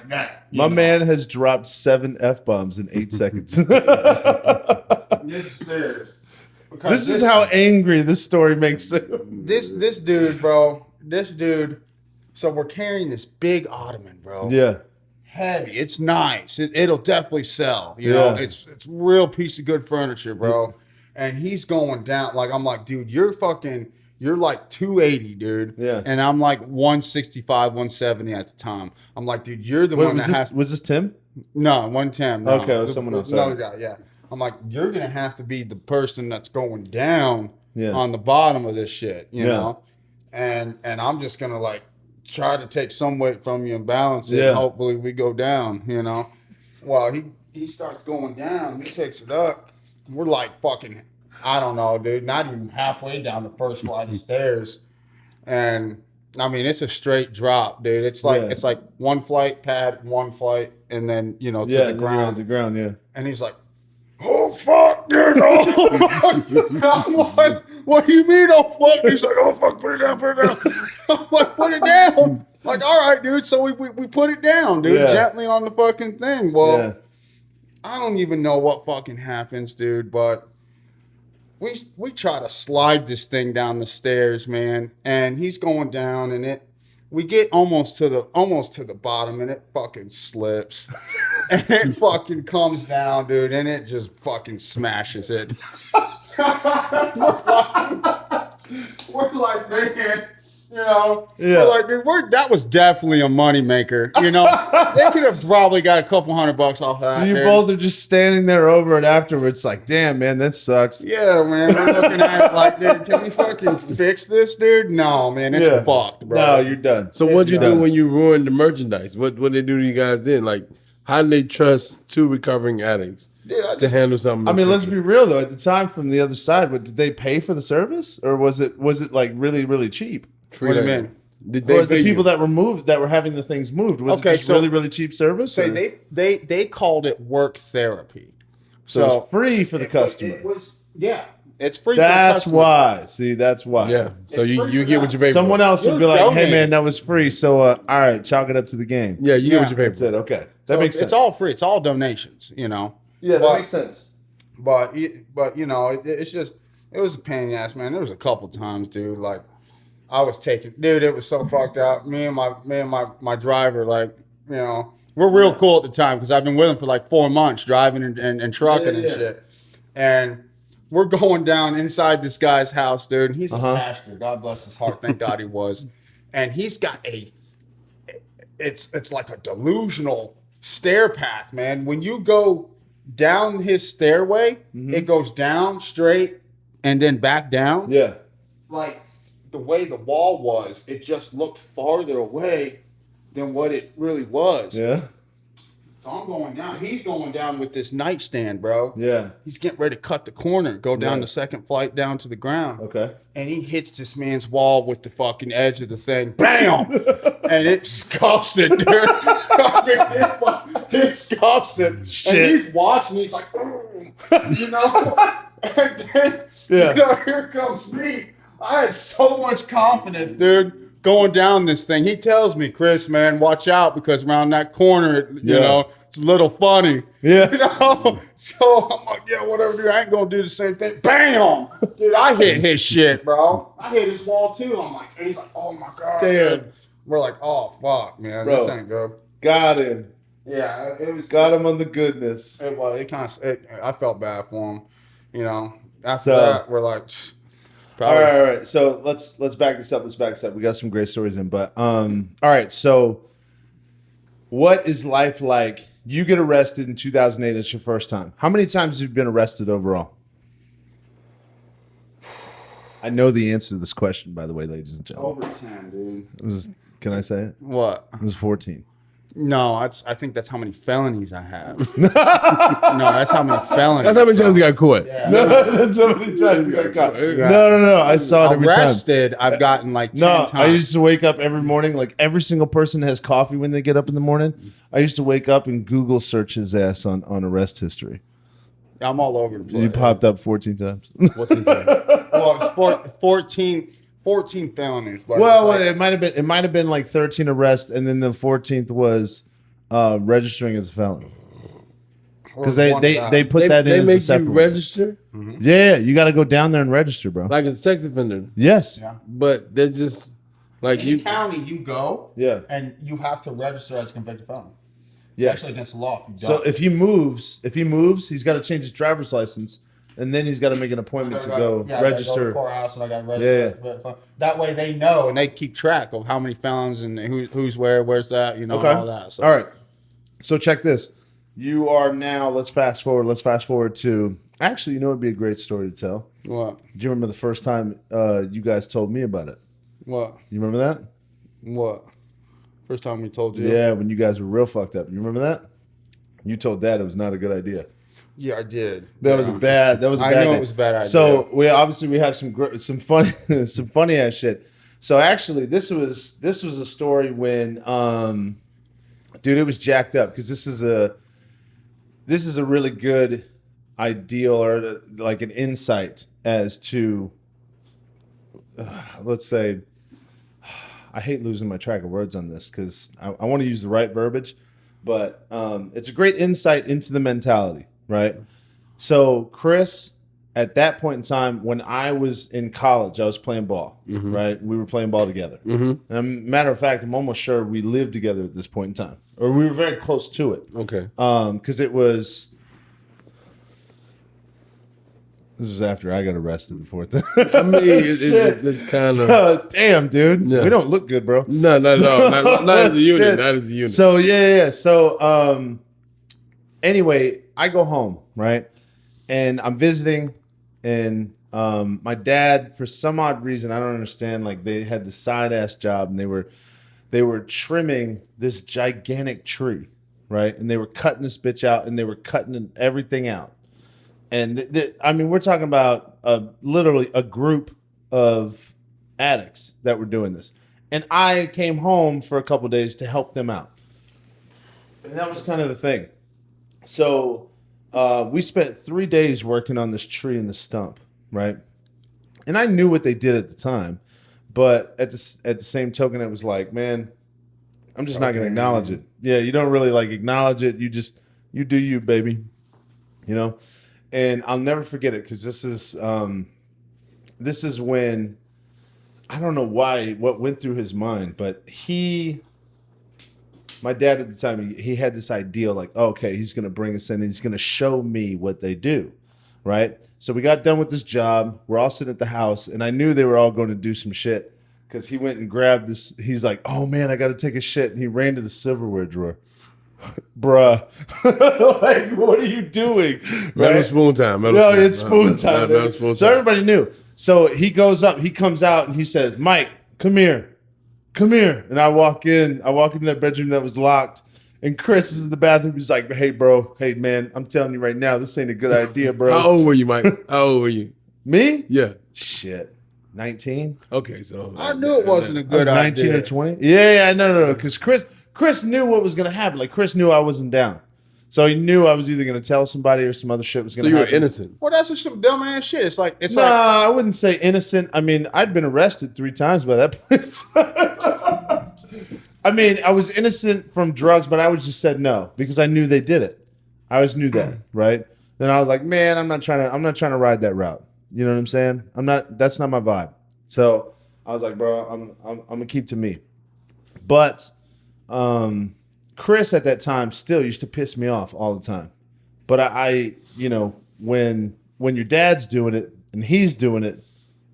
that. My man has dropped 7 F-bombs in 8 seconds. This is serious. Because This is how angry this story makes it. this dude, bro. This dude. So we're carrying this big ottoman, bro. Yeah. Heavy. It's nice. It'll definitely sell. You know, Yeah. it's real piece of good furniture, bro. And he's going down. Like, I'm like, dude, you're like 280, dude. Yeah. And I'm like 165, 170 at the time. I'm like, dude, you're the one that was this Tim? No, 110. No. Okay, it was someone else. Another guy, yeah. I'm like, you're gonna have to be the person that's going down Yeah. on the bottom of this shit, you Yeah. know? And I'm just gonna like try to take some weight from you and balance it. Yeah. And hopefully we go down, you know. Well, he starts going down. He takes it up. We're like fucking, I don't know, dude, not even halfway down the first flight of stairs. And I mean, it's a straight drop, dude. It's like Yeah. it's like one flight pad, one flight, and then to Yeah, the you're ground. on the ground. Yeah. And he's like, "Oh fuck, dude!" And I'm like, "What do you mean, oh fuck?" He's like, "Oh fuck, put it down, put it down." I'm like, "Put it down." Like, all right, dude. So we put it down, dude, Yeah. gently on the fucking thing. Well, Yeah. I don't even know what fucking happens, dude, but we try to slide this thing down the stairs, man, and he's going down, and we get almost to the bottom, and it fucking slips, and it fucking comes down, dude, and it just fucking smashes it. We're like, man. You know, Yeah. we're like, dude, that was definitely a moneymaker. You know, they could have probably got a couple $100 off that. So you dude. both are just standing there over it afterwards, like, damn, man, that sucks. Yeah, man. We're looking at it like, dude, can we fucking fix this, dude? No, man, it's Yeah. fucked, bro. No, you're done. So what'd you do done. when you ruined the merchandise? What they do to you guys then? Like, how did they trust two recovering addicts Dude, to handle something? I mean, let's this be real though. At the time, from the other side, did they pay for the service, or was it like really really cheap free What do you labor? mean? Did for they the pay people you? that were having the things moved? Was Okay, it just so- really really cheap service? Say or- they called it work therapy. so it's free for the customer. It was, yeah, it's free. That's for the customer. why. See, that's why. Yeah. So It's you free you for get that. what you pay Someone for. else would be You're like, "Hey donating. man, that was free. So all right, chalk it up to the game." Yeah, you get what you pay That's for. it. Okay, that So makes sense. It's all free. It's all donations. You know. yeah, that But- makes sense. But you know, it's just it was a pain in the ass, man. There was a couple times, dude. Like I was taking, dude. It was so fucked up. Me and my driver, like, you know, we're real cool at the time because I've been with him for like 4 months, driving and trucking Yeah. and shit. And we're going down inside this guy's house, dude. And he's Uh-huh. a pastor. God bless his heart. Thank God he was. And he's got it's like a delusional stair path, man. When you go down his stairway, it goes down straight and then back down. Yeah. Like the way the wall was, it just looked farther away than what it really was. Yeah. So I'm going down. He's going down with this nightstand, bro. Yeah. He's getting ready to cut the corner, go down Yeah. the second flight down to the ground. Okay. And he hits this man's wall with the fucking edge of the thing. Bam! And it scuffs it, dude. It scuffs it. Shit. And he's watching. He's like, you know? And then, Yeah. you know, here comes me. I had so much confidence, dude, going down this thing. He tells me, "Chris, man, watch out because around that corner, you Yeah. know, it's a little funny." Yeah. You know? So I'm like, yeah, whatever, dude. I ain't going to do the same thing. Bam! Dude, I hit his shit, bro. I hit his wall, too. I'm like, and he's like, oh, my God. Damn. Dude. We're like, oh, fuck, man. Bro. This ain't good. Got him. Yeah, it was. Got him on the goodness. It was. It kind of. I felt bad for him. You know. After So- that, we're like, All probably. right, all right. So let's back this up. Let's back this up. We got some great stories in, but all right. So, what is life like? You get arrested in 2008. That's your first time. How many times have you been arrested overall? I know the answer to this question, by the way, ladies and gentlemen. Over 10, dude. It was. Can I say it? What? It was 14. No, I think that's how many felonies I have. No, that's how many felonies. That's how many times you got caught. That's so many times you got caught. No. I saw it every time. Arrested, I've gotten like 10 No, times. I used to wake up every morning. Like every single person has coffee when they get up in the morning. I used to wake up and Google search his ass on arrest history. I'm all over the place. You popped up 14 times. What's his name? Well, it's 14 felonies. But Well, it's like- it might have been like 13 arrests, and then the 14th was registering as a felon. Because Where's one of that? they put that in They as a make separate you one. register Yeah, you got to go down there and register, bro. like a sex offender, Yes. Yeah. but they're just like Any you. county you go, Yeah. and you have to register as a convicted felon. It's Yes. actually against the law if you So don't. if he moves, he's got to change his driver's license, and then he's got to make an appointment to go Yeah, I gotta go to register. the courthouse and I got to register. That way they know and they keep track of how many felons and who's where's that, you know, Okay. and all that. So. All right. So check this. You are now. Let's fast forward. Let's fast forward to. Actually, you know, it'd be a great story to tell. What? Do you remember the first time you guys told me about it? What? You remember that? What? First time we told you. Yeah, when you guys were real fucked up. You remember that? You told Dad it was not a good idea. Yeah, I did. That was a bad. That was a bad. I know day. it was a bad idea. So we have some funny some funny ass shit. So actually, this was a story when dude, it was jacked up because this is a really good ideal or like an insight as to let's say. I hate losing my track of words on this because I want to use the right verbiage, but it's a great insight into the mentality, right? So Chris, at that point in time, when I was in college, I was playing ball, right? We were playing ball together. And matter of fact, I'm almost sure we lived together at this point in time, or we were very close to it. Okay. Because it was. This was after I got arrested the fourth time. I mean, it's kind of. Damn, dude. Yeah. We don't look good, bro. No. Not as a unit. Shit. Not as a unit. So, yeah. So, anyway, I go home, right? And I'm visiting, and my dad, for some odd reason, I don't understand, like they had the side-ass job, and they were trimming this gigantic tree, right? And they were cutting this bitch out, and they were cutting everything out. And I mean, we're talking about literally a group of addicts that were doing this. And I came home for a couple of days to help them out. And that was kind of the thing. So we spent 3 days working on this tree and the stump, right? And I knew what they did at the time. But at the same token, it was like, man, I'm just not going to acknowledge it. Yeah, you don't really like acknowledge it. You do you, baby. You know? And I'll never forget it because this is when I don't know what went through his mind, but my dad at the time, he had this idea like, oh, okay, he's going to bring us in and he's going to show me what they do, right? So we got done with this job. We're all sitting at the house, and I knew they were all going to do some shit because he went and grabbed this. He's like, oh, man, I got to take a shit. And he ran to the silverware drawer. Bruh, like, what are you doing? Metal spoon time. No, it's spoon time. Metal spoon time. So everybody knew. So he goes up, he comes out, and he says, Mike, come here. And I walk into that bedroom that was locked, and Chris is in the bathroom. He's like, hey, bro, hey, man, I'm telling you right now, this ain't a good idea, bro. How old were you, Mike? How old were you? Me? Yeah. Shit. 19? Okay, so I knew it wasn't a good 19 idea. or 20? Yeah, no. Because Chris knew what was going to happen. Like, Chris knew I wasn't down. So he knew I was either going to tell somebody or some other shit was going to happen. So you were innocent. Well, that's just some dumb ass shit. It's like I wouldn't say innocent. I mean, I'd been arrested 3 times by that point. I mean, I was innocent from drugs, but I would just said no because I knew they did it. I always knew that, right? Then I was like, man, I'm not trying to ride that route. You know what I'm saying? That's not my vibe. So I was like, bro, I'm gonna keep to me. But Chris at that time still used to piss me off all the time. But I when your dad's doing it and he's doing it,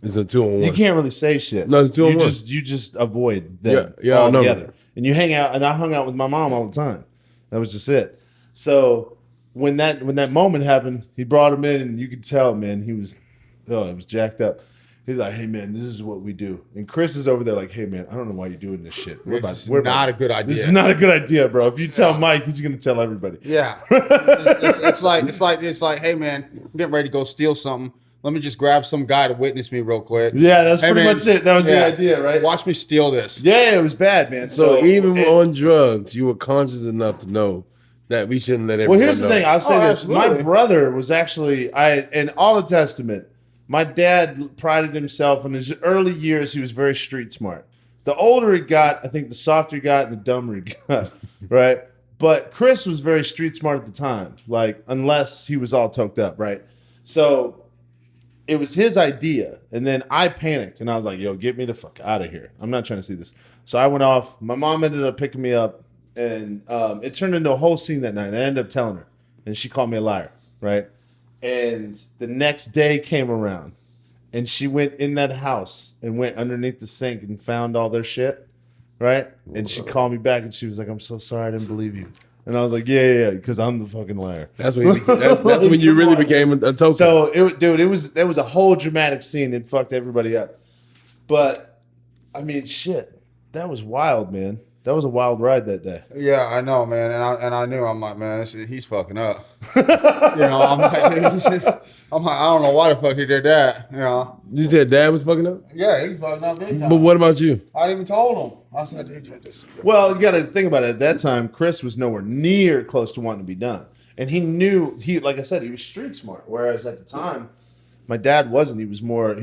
it's a 2-on-1. you can't really say shit. No, it's 2-on-1. You just avoid them Yeah, all I know. together. And you hang out, and I hung out with my mom all the time. That was just it. So when that moment happened, he brought him in, and you could tell, man, it was jacked up. He's like, hey, man, this is what we do. And Chris is over there like, hey, man, I don't know why you're doing this shit. It's not a good idea. This is not a good idea, bro. If you tell Mike, he's going to tell everybody. Yeah, it's like, hey man, I'm getting ready to go steal something. Let me just grab some guy to witness me real quick. Yeah, that's Hey, pretty man, much it. That was the yeah, idea, right? Watch me steal this. Yeah, it was bad, man. So even on drugs, you were conscious enough to know that we shouldn't let everyone Well, here's the know. thing. I'll say this. absolutely. My brother was actually, in all the testament, my dad prided himself in his early years. He was very street smart. The older he got, I think the softer he got and the dumber he got, right? But Chris was very street smart at the time, like, unless he was all toked up, right? So it was his idea. And then I panicked and I was like, yo, get me the fuck out of here. I'm not trying to see this. So I went off. My mom ended up picking me up. And it turned into a whole scene that night. I ended up telling her. And she called me a liar, right? And the next day came around. And she went in that house and went underneath the sink and found all their shit, right? And she called me back and she was like, I'm so sorry, I didn't believe you. And I was like, yeah, because I'm the fucking liar. That's when you really became a token. So, there was a whole dramatic scene that fucked everybody up. But, I mean, shit, that was wild, man. That was a wild ride that day. Yeah, I know, man, and I knew. I'm like, man, he's fucking up. I'm like, I don't know why the fuck he did that. You said dad was fucking up? Yeah, he fucking up big time. But what about you? I even told him. I said, dude, this. Well, you got to think about it. At that time, Chris was nowhere near close to wanting to be done, and he knew like I said, he was street smart. Whereas at the time, my dad wasn't. He was more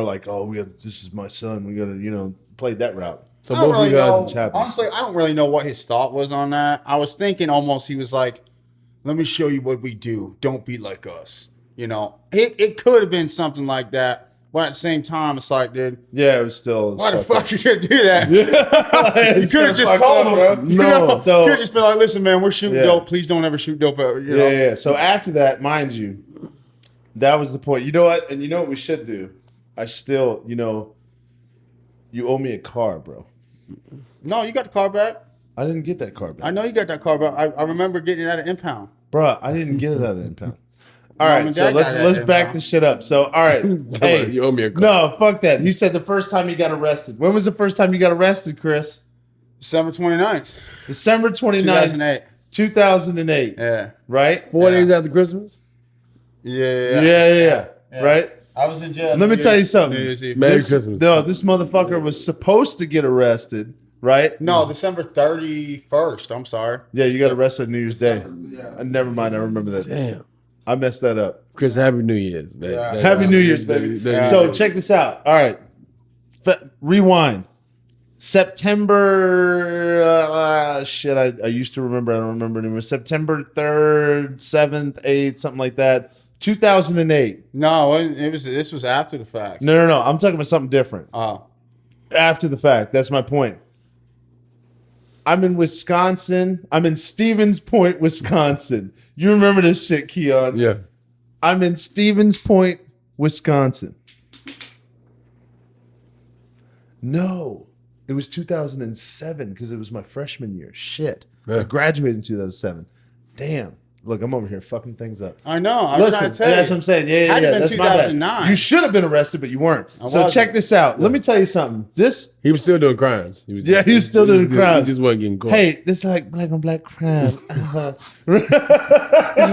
like, oh, this is my son. We got to played that route. So I don't both of really you guys. know. Honestly, I don't really know what his thought was on that. I was thinking almost he was like, let me show you what we do. Don't be like us. It could have been something like that. But at the same time, it's like, dude, Yeah, it was still. why the fuck you gonna do that? You could have just told him. No, so could have just been like, listen, man, we're shooting Yeah. dope. Please don't ever shoot dope. Yeah. So after that, mind you, that was the point. You know what? And you know what we should do? I still, you owe me a car, bro. No, you got the car back. I didn't get that car back. I know you got that car back. I remember getting it at an impound. Bro, I didn't get it out of impound. All Mom right, and so Dad let's got it, back man. this shit up. So, all right, hey, You owe me a car. no, fuck that. He said the first time he got arrested. When was the first time you got arrested, Chris? December 29th, December 29th, 2008. 2008. Yeah. Right? 4 Yeah. days after Christmas? Yeah. Right? I was in jail. Let me tell you something. New Year's Eve. Merry Christmas. No, this motherfucker was supposed to get arrested, right? No, December 31st. I'm sorry. Yeah, you got arrested New Year's Day. Yeah. Never mind, I remember that. Damn. I messed that up. Chris, Happy New Year's. Happy New Year's, baby. So check this out. All right. Rewind. September, shit, I used to remember. I don't remember anymore. September 3rd, 7th, 8th, something like that. 2008. No, this was after the fact. No. I'm talking about something different. Oh. After the fact. That's my point. I'm in Wisconsin. I'm in Stevens Point, Wisconsin. You remember this shit, Keon? Yeah. I'm in Stevens Point, Wisconsin. No, it was 2007 because it was my freshman year. Shit. Yeah. I graduated in 2007. Damn. Look, I'm over here fucking things up. I know. I'm Listen, trying to tell you. that's what I'm saying. Yeah. Had it been That's my bad. 2009. You should have been arrested, but you weren't. So wasn't. check this out. Let me tell you something. This, He was still doing crimes. He was still doing crimes. He just wasn't getting caught. hey, this is like black on black crime. He just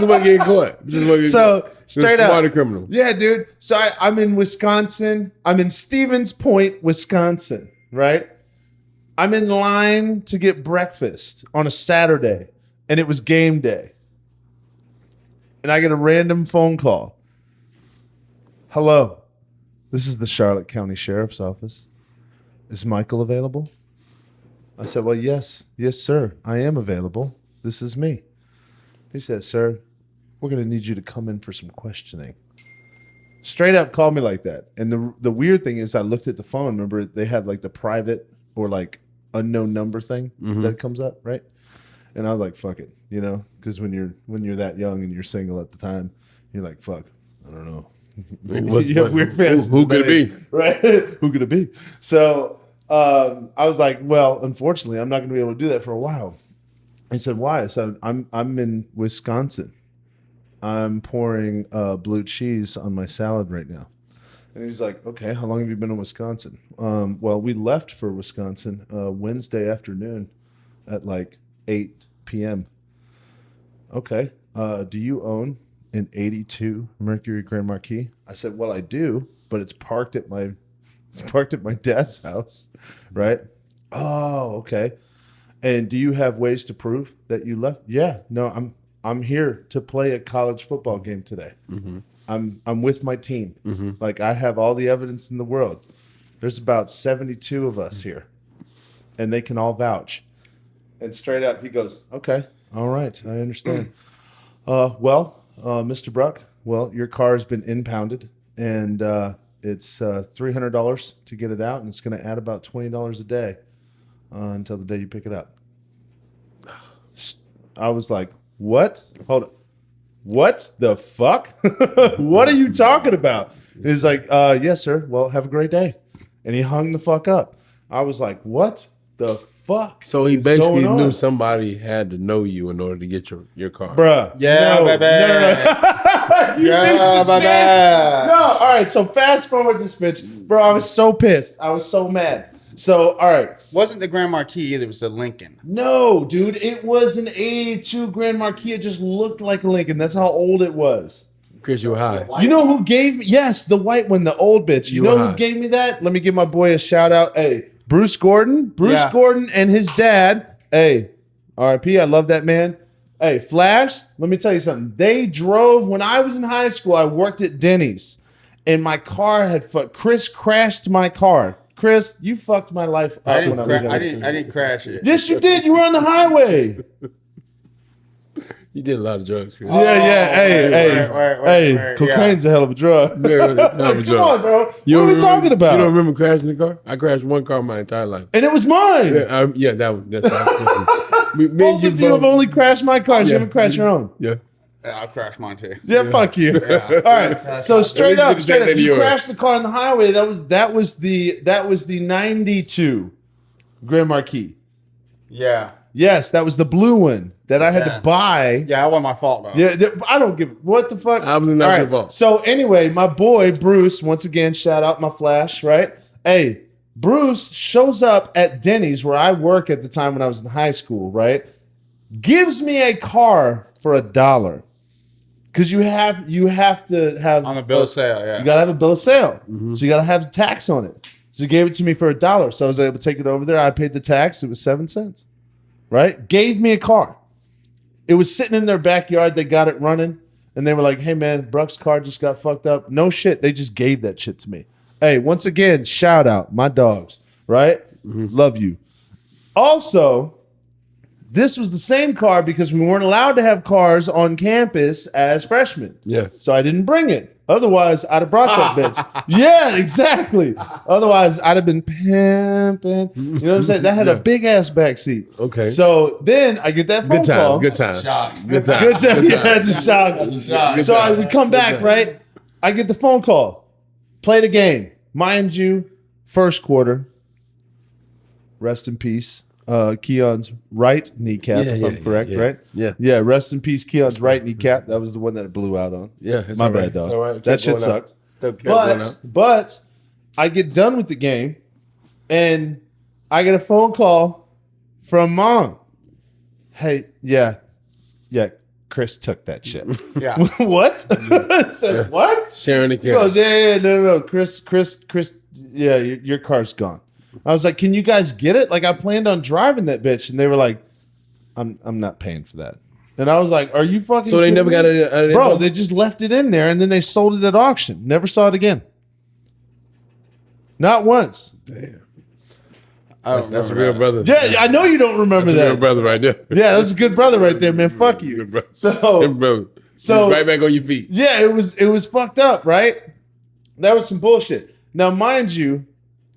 wasn't getting caught. He just wasn't getting So caught. He was straight a up, smarter criminal. Yeah, dude. So I'm in Wisconsin. I'm in Stevens Point, Wisconsin. Right. I'm in line to get breakfast on a Saturday, and it was game day. And I get a random phone call. Hello, this is the Charlotte County Sheriff's Office. Is Michael available? I said, well, yes, sir. I am available. This is me. He said, sir, we're going to need you to come in for some questioning. Straight up called me like that. And the weird thing is I looked at the phone. Remember, they had like the private or like unknown number thing that comes up, right? And I was like, fuck it, because when you're that young and you're single at the time, you're like, fuck, I don't know. You have weird fantasies. Who could it be? Right? Who could it be? So I was like, well, unfortunately, I'm not going to be able to do that for a while. He said, why? I said, I'm in Wisconsin. I'm pouring blue cheese on my salad right now. And he's like, okay, how long have you been in Wisconsin? Well, we left for Wisconsin Wednesday afternoon at like 8 p.m. Okay. Do you own an 82 Mercury Grand Marquis? I said, well, I do, but it's parked at my dad's house, right? Oh, okay. And do you have ways to prove that you left? Yeah. No, I'm here to play a college football game today. Mm-hmm. I'm with my team. Mm-hmm. Like I have all the evidence in the world. There's about 72 of us here, and they can all vouch. And straight up, he goes, okay, all right, I understand. Mr. Bruck, your car has been impounded, and it's $300 to get it out, and it's going to add about $20 a day until the day you pick it up. I was like, what? Hold on. What the fuck? What are you talking about? He's like, yes, sir. Well, have a great day. And he hung the fuck up. I was like, what the fuck? So he is basically going on? knew somebody had to know you in order to get your car. Bruh. Yeah, no, baby. You Yeah, piece of baby. shit. No, all right. So fast forward this bitch. Bro, I was so pissed. I was so mad. So, all right. Wasn't the Grand Marquis either? It was the Lincoln. No, dude, it was an 82 Grand Marquis. It just looked like a Lincoln. That's how old it was. Chris, you were high. You know who gave me? Yes, the white one, the old bitch. You You know were who high. gave me that? Let me give my boy a shout out. Hey, Bruce Gordon. Bruce Yeah. Gordon and his dad. Hey, RIP. I love that man. Hey, Flash, let me tell you something. They drove, when I was in high school, I worked at Denny's, and my car had Chris crashed my car. Chris, you fucked my life up I when didn't. I was I young. didn't crash it. Yes, you did. You were on the highway. You did a lot of drugs, Chris. Yeah. Hey, Right, cocaine's a hell of a drug. Yeah, that was a Come drug. on, bro. You What are don't we talking about? You don't remember crashing the car? I crashed one car my entire life. And it was mine. Yeah, that's me and Both of you have only crashed my cars. You Yeah. haven't crashed your own. Yeah. Yeah, I crashed mine too. Yeah, fuck you. All right. So straight up, you crashed the car on the highway. That was the 92 Grand Marquis. Yeah. Yes, that was the blue one that I had to Yeah. buy. Yeah, that wasn't my fault though. Yeah, I don't give what the fuck. I was not All your fault. So anyway, my boy Bruce, once again, shout out my Flash, right? Hey, Bruce shows up at Denny's where I work at the time when I was in high school, right? Gives me a car for $1. Because you have to have On the bill of sale, yeah. You gotta have a bill of sale. So you gotta have tax on it. So he gave it to me for $1. So I was able to take it over there. I paid the tax. It was 7 cents. Right? Gave me a car. It was sitting in their backyard. They got it running. And they were like, hey man, Bruck's car just got fucked up. No shit. They just gave that shit to me. Hey, once again, shout out my dogs. Right? Love you. Also, this was the same car because we weren't allowed to have cars on campus as freshmen. Yes. So I didn't bring it. Otherwise, I'd have brought that bitch. Yeah, exactly. Otherwise, I'd have been pimping. You know what I'm saying? That had a big ass back seat. Okay. So then I get that phone Good call. time. Good time. Shots. Good time. Good time. Yeah, just shocked. So we come back, right? I get the phone call. Play the game. Mind you, first quarter. Rest in peace. Keon's right kneecap, if I'm correct, right? Yeah. Yeah, rest in peace, Keon's right kneecap. That was the one that it blew out on. Yeah, it's My all right. bad, dog. It's all right. That Kept shit going out. sucked. Kept going out. But I get done with the game and I get a phone call from mom. Hey, yeah, Chris took that shit. Yeah. What? I said, what? Sharing the He goes, yeah, no. Chris, yeah, your car's gone. I was like, can you guys get it? Like, I planned on driving that bitch. And they were like, I'm not paying for that. And I was like, are you fucking So they kidding never me? got it out of Bro, there? they just left it in there and then they sold it at auction. Never saw it again. Not once. Damn. I don't That's a remember real that. brother. Yeah, I know you don't remember That's a real that. brother right there. Yeah, that's a good brother right there, man. Fuck you. Good brother. Good So, brother. so- right back on your feet. yeah, it was fucked up, right? That was some bullshit. Now, mind you,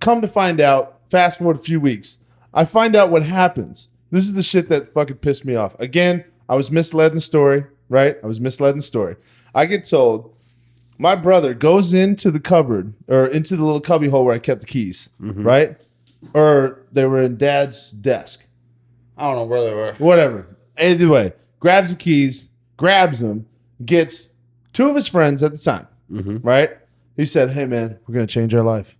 come to find out, fast forward a few weeks, I find out what happens. This is the shit that fucking pissed me off. Again, I was misled in the story, right? I was misled in the story. I get told my brother goes into the cupboard or into the little cubby hole where I kept the keys, right? Or they were in dad's desk. I don't know where they were. Whatever. Either way, grabs the keys, grabs them, gets two of his friends at the time, right? He said, hey, man, we're going to change our life.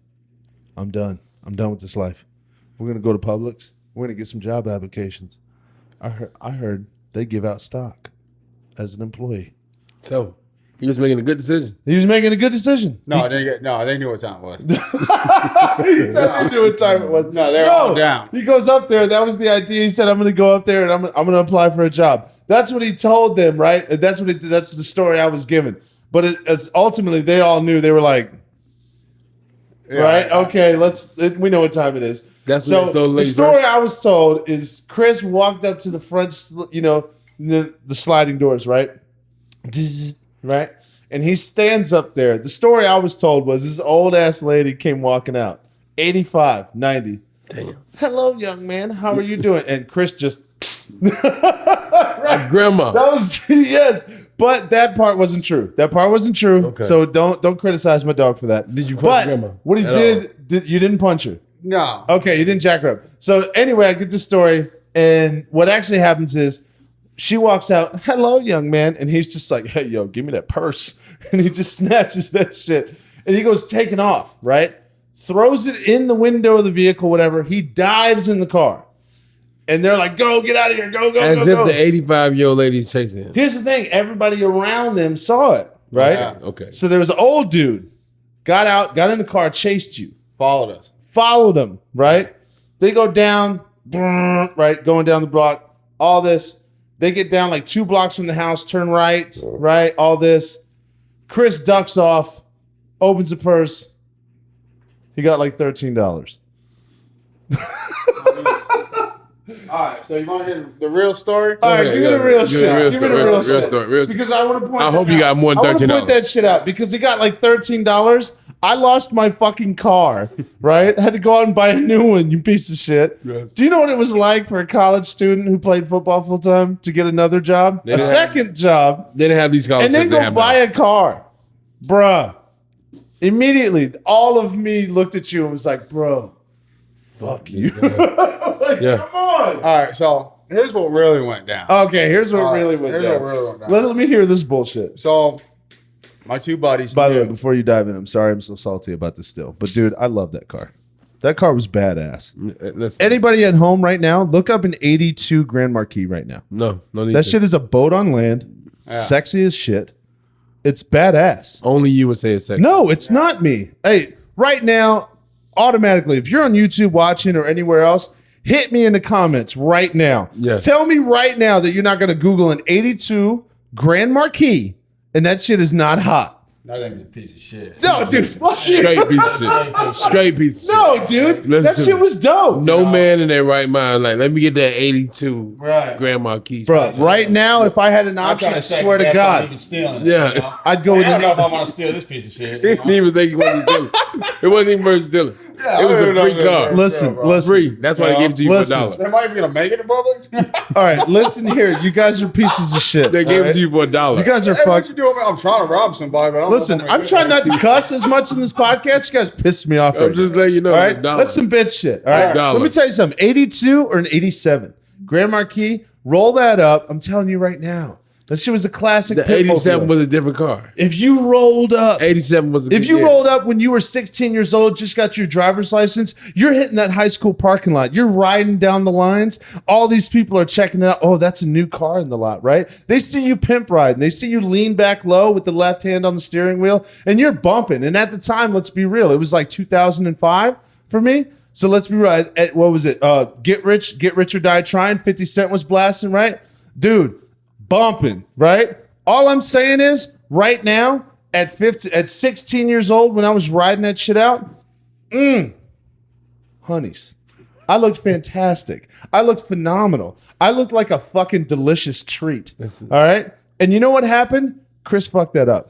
I'm done. I'm done with this life. We're going to go to Publix. We're going to get some job applications. I heard they give out stock as an employee. So he was making a good decision. He was making a good decision. No, they knew what time it was. He said they knew what time it was. No, they were all down. He goes up there. That was the idea. He said, I'm going to go up there and I'm going to apply for a job. That's what he told them, right? That's the story I was given. But as ultimately, they all knew. They were like, right? Okay, we know what time it is. That's so what stole the the lady story first? I was told is Chris walked up to the front, the sliding doors, right? Right? And he stands up there. The story I was told was this old ass lady came walking out, 85, 90. Damn. Hello, young man. How are you doing? And Chris just, Like grandma. that was, yes. But that part wasn't true. That part wasn't true. Okay. So don't criticize my dog for that. Did you punch But grandma what he at did, you didn't punch her. No. Okay, you didn't jack her up. So anyway, I get the story, and what actually happens is she walks out, hello, young man, and he's just like, hey, yo, give me that purse. And he just snatches that shit. And he goes taking off, right? throws it in the window of the vehicle, whatever. He dives in the car. And they're like, go, get out of here, go, As if go. the 85-year-old lady is chasing him. Here's the thing. Everybody around them saw it, right? Yeah. Okay. So there was an old dude, got out, got in the car, chased you, Followed us. followed him, right? They go down, right, going down the block, all this. They get down like 2 blocks from the house, turn right, all this. Chris ducks off, opens the purse. He got like $13. All right, so you want to hear the real story? All right, ahead, give me yeah. the real Give me shit. the real Give me the story, real real shit. story, real story. Because I want to point I that hope you out. got more than I want to $13. point that shit out because he got like $13. I lost my fucking car, right? I had to go out and buy a new one, you piece of shit. Yes. Do you know what it was like for a college student who played football full time to get another job? They A didn't second job, They didn't have these scholarships. and then they go have buy now. a car. Bruh. Immediately, all of me looked at you and was like, bro, fuck you. Like, Yeah. come on. All right, so here's what really went down. Okay, here's what All right, really went here's down. what really went down. Let me hear this bullshit. So my 2 buddies. By the way, knew- before you dive in, I'm sorry I'm so salty about this still. But dude, I love that car. That car was badass. Listen, Anybody at home right now, look up an 82 Grand Marquis right now. no need That to. shit is a boat on land, sexy as shit. It's badass. Only you would say it's sexy. No, it's not me. Hey, right now, automatically, if you're on YouTube watching or anywhere else, hit me in the comments right now. Yes. Tell me right now that you're not going to Google an 82 Grand Marquis and that shit is not hot. That thing's a piece of shit. No, dude, fuck you. Straight piece of shit. Straight piece of shit. No, dude, Listen that to shit me. was dope. No man in their right mind, like, let me get that 82 Right. Grand Marquis. Bro, right now, if I had an option, I swear to God, Yeah. I'd go with I don't know the. if I want to steal this piece of shit. He didn't even think he wasn't stealing. It wasn't even worth stealing. Yeah, it was I a don't know free this, car. bro. Listen, bro. listen. Free. That's why they gave it to you Listen. for $1. Am I even gonna make it in public? All right, listen here. You guys are pieces of shit. They gave all it to you for $1. You guys are Hey, what fucked. you doing? Man? I'm trying to rob somebody, but I don't know if Listen, I'm I'm gonna trying get not to cuss as much in this podcast. You guys piss me off. I'm right just now. letting you know. All right, $1. that's some bitch shit. All right, $1. let me tell you something. 82 or an 87 Grand Marquis. Roll that up. I'm telling you right now. That shit was a classic. The pit bull 87 deal. was a different car. If you rolled up. 87 was a If you yeah. rolled up when you were 16 years old, just got your driver's license, you're hitting that high school parking lot. You're riding down the lines. All these people are checking it out. Oh, that's a new car in the lot, right? They see you pimp riding. They see you lean back low with the left hand on the steering wheel, and you're bumping. And at the time, let's be real, it was like 2005 for me. So let's be real. What was it? Get Rich or Die Trying. 50 Cent was blasting, right? Dude, bumping, right? All I'm saying is, right now, at 16 years old, when I was riding that shit out, honeys, I looked fantastic. I looked phenomenal. I looked like a fucking delicious treat. All right? And you know what happened? Chris fucked that up.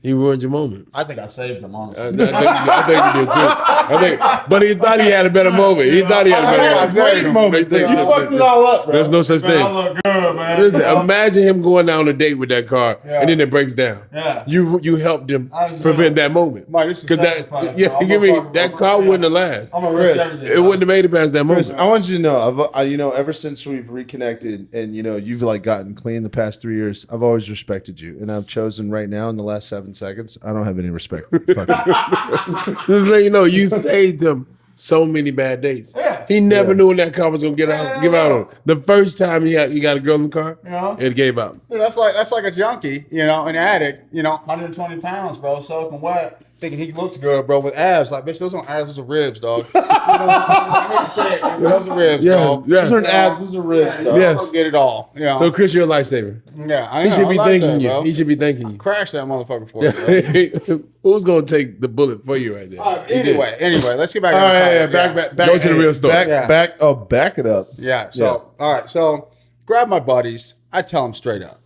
He ruined your moment. I think I saved him, honestly. I think he did too. But he thought he had a better moment. He thought he had a I better had a great moment. They- You fucked it all up, bro. There's no such I thing. look good, man. Listen, imagine him going down a date with that car and then it breaks down. Yeah. You helped him I was prevent gonna- that moment. Mike, this is Because that sacrifice, yeah, bro. I'm give me gonna fuck- that I'm car gonna- wouldn't have lasted. I'm gonna risk Chris, everything. It wouldn't have made it past that moment. Chris, I want you to know, ever since we've reconnected and you've like gotten clean the past 3 years, I've always respected you, and I've chosen right now in the last 7 seconds, I don't have any respect. Fuck you. Just let you know, you saved him so many bad dates. Yeah. He never knew when that car was gonna give out on him. The first time he got a girl in the car, Yeah. it gave out. Dude, that's like a junkie, an addict, 120 pounds, bro, soaking wet, thinking he looks good, bro, with abs. Like, bitch, those aren't abs, those are ribs, dog. I hate to say it, those are ribs, Yeah, dog. yeah. Those are abs, those are ribs, dog. Yes. I don't get it all. So Chris, you're a lifesaver. Yeah, I He know, should be I'm thanking saying, you. bro. He should be thanking you. Crash that motherfucker for you, bro. Who's gonna take the bullet for you right there? He did. Anyway, let's get back All on the right, topic. back. Go to the real story. Back it up. Yeah. So, all right. So, grab my buddies. I tell them straight up.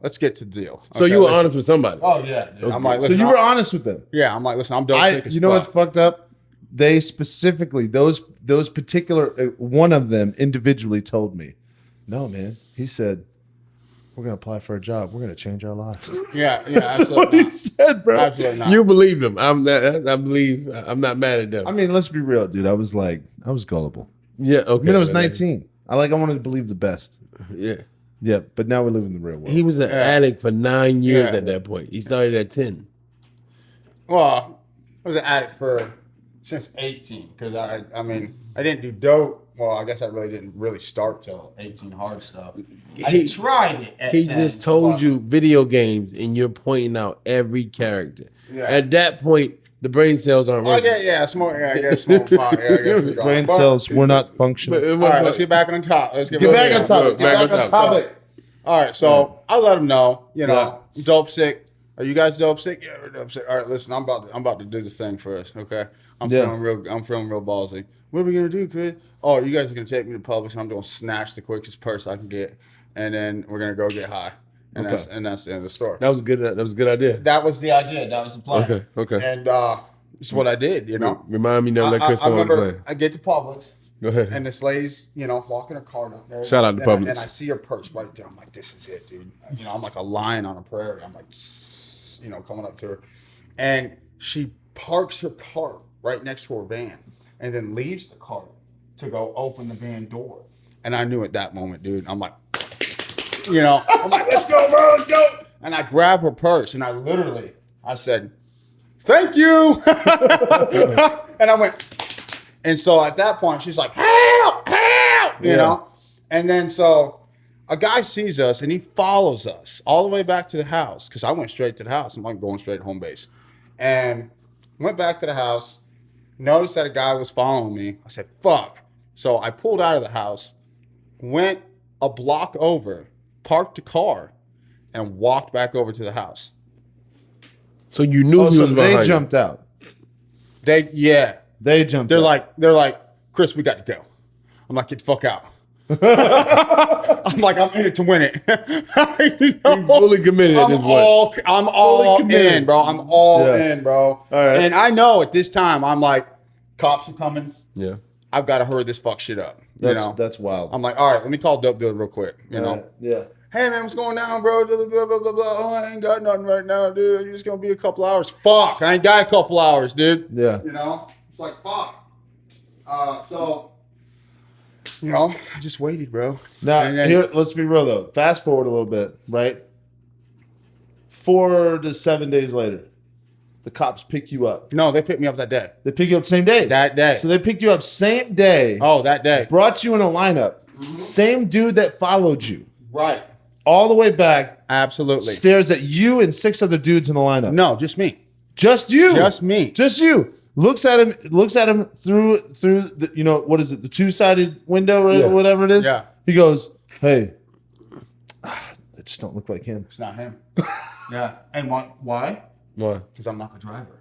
Let's get to the deal. So Okay, you were listen. honest with somebody. Oh yeah. Dude. I'm like, So listen, you were honest with them. yeah. I'm like, listen, I'm dope. Sick as You know what's fuck. fucked up? They specifically, those particular, one of them individually told me, no, man. He said, we're going to apply for a job. We're going to change our lives. Yeah. That's what Absolutely he not. said, bro. Absolutely not. You believed him. I believe. I'm not mad at them. I mean, let's be real, dude. I was gullible. yeah. Okay. I mean, I was 19. I wanted to believe the best. Yeah. Yeah, but now we live in the real world. He was an addict for 9 years Yeah. at that point. He started at 10. Well, I was an addict for Since 18, because I mean, I didn't do dope. Well, I guess I really didn't really start till 18 hard stuff. I tried it at He 10, just told but- you video games, and you're pointing out every character. Yeah. At that point, the brain cells aren't Oh, working. yeah, smoke. Yeah, I guess smoke pot. Yeah, I guess we're Brain going. cells were not functional. But- All right, let's get back on top. Let's Get back on topic. Get Back back on on topic. topic. All right, so I let them know. You know, dope sick. Are you guys dope sick? Yeah, we're dope sick. All right, listen, I'm about to do this thing first. Okay, I'm Yeah. feeling real ballsy. What are we gonna do, kid? Oh, you guys are gonna take me to Publix. I'm gonna snatch the quickest purse I can get, and then we're gonna go get high. And Okay. that's the end of the story. That was good. That was a good idea. That was the idea. That was the plan. Okay, okay. And it's what I did. You know, Remind me never let Chris I come on the remember plane. I get to Publix. Go ahead. And this lady's, walking her cart up there. Shout out to Publix. And I see her purse right there. I'm like, this is it, dude. I'm like a lion on a prairie. I'm like, coming up to her. And she parks her cart right next to her van and then leaves the cart to go open the van door. And I knew at that moment, dude, I'm like, let's go, bro, let's go. And I grab her purse and I said, thank you. And I went, and so at that point, she's like, help, you know? And then so a guy sees us and he follows us all the way back to the house because I went straight to the house. I'm like going straight home base. And went back to the house, noticed that a guy was following me. I said, fuck. So I pulled out of the house, went a block over, parked the car, and walked back over to the house. So you knew he So was they behind you. jumped out. They jumped They're out. like, Chris, we got to go. I'm like, get the fuck out. I'm like, I'm in it to win it. He's fully committed at this point. I'm all committed. in, bro. I'm all Yeah. in, bro. right. And I know at this time, I'm like, cops are coming. Yeah. I've got to hurry this fuck shit up. That's wild. I'm like, all right, let me call Dope Dealer real quick. You know, Yeah. hey man, what's going down, bro? Blah, blah, blah, blah, blah. Oh, I ain't got nothing right now, dude. It's gonna be a couple hours. Fuck, I ain't got a couple hours, dude. Yeah. It's like fuck. So, I just waited, bro. Now, And then- here, let's be real though. Fast forward a little bit, right? 4 to 7 days later, the cops pick you up. No, they picked me up that day. They pick you up same day. That day. So they picked you up same day. Oh, that day. Brought you in a lineup. Same dude that followed you Right. all the way back. Absolutely. Stares at you and 6 other dudes in the lineup. No, just me. Just you. Just me. Just you. Looks at him through the what is it, the 2-sided window or Yeah. whatever it is. Yeah. He goes, hey, that just don't look like him. It's not him. Yeah. And why? Why? Because I'm not the driver.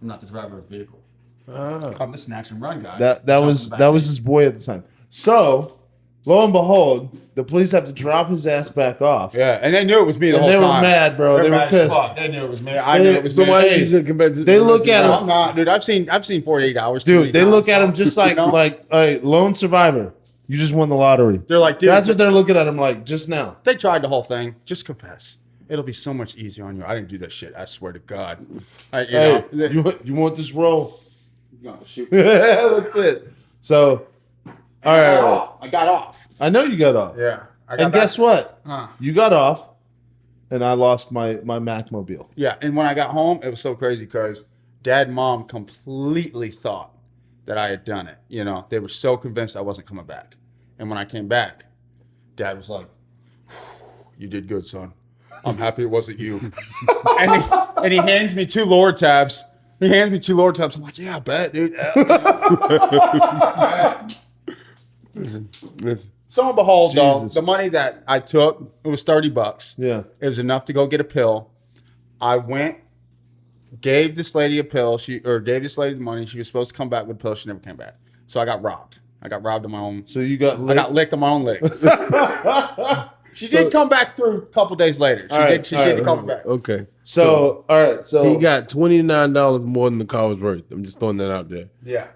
I'm not the driver of the vehicle. I'm the snatch and run guy. That was his boy at the time. So, lo and behold, the police have to drop his ass back off. Yeah, and they knew it was me the And whole they time. were mad, bro. They're They were mad as pissed. fuck. They knew it was me. I knew it was So me. why Hey, did you compare to they look at No, him. I'm not, dude. I've seen 48 hours. too Dude, many they times, look at him bro. just like You know? a lone survivor. You just won the lottery. They're like, dude, That's what they're looking at him like just now. they tried the whole thing. Just confess. It'll be so much easier on you. I didn't do that shit. I swear to God. Hey, you want this role? That's it. So, all right. I got off. I know you got off. Yeah. And guess what? Huh. You got off, and I lost my Macmobile. Yeah, and when I got home, it was so crazy because Dad and Mom completely thought that I had done it. They were so convinced I wasn't coming back. And when I came back, Dad was like, "You did good, son. I'm happy it wasn't you." and he hands me 2 Lord tabs. I'm like, "Yeah, I bet, dude." Listen. So and behold, though, Jesus. the money that I took, it was $30. Yeah. It was enough to go get a pill. I went, gave this lady a pill. Gave this lady the money. She was supposed to come back with a pill. She never came back. So I got robbed. I got robbed on my own. So you got I got licked on my own lick. She did come back through a couple days later. She did come back. Okay. So all right. So He got $29 more than the car was worth. I'm just throwing that out there. Yeah.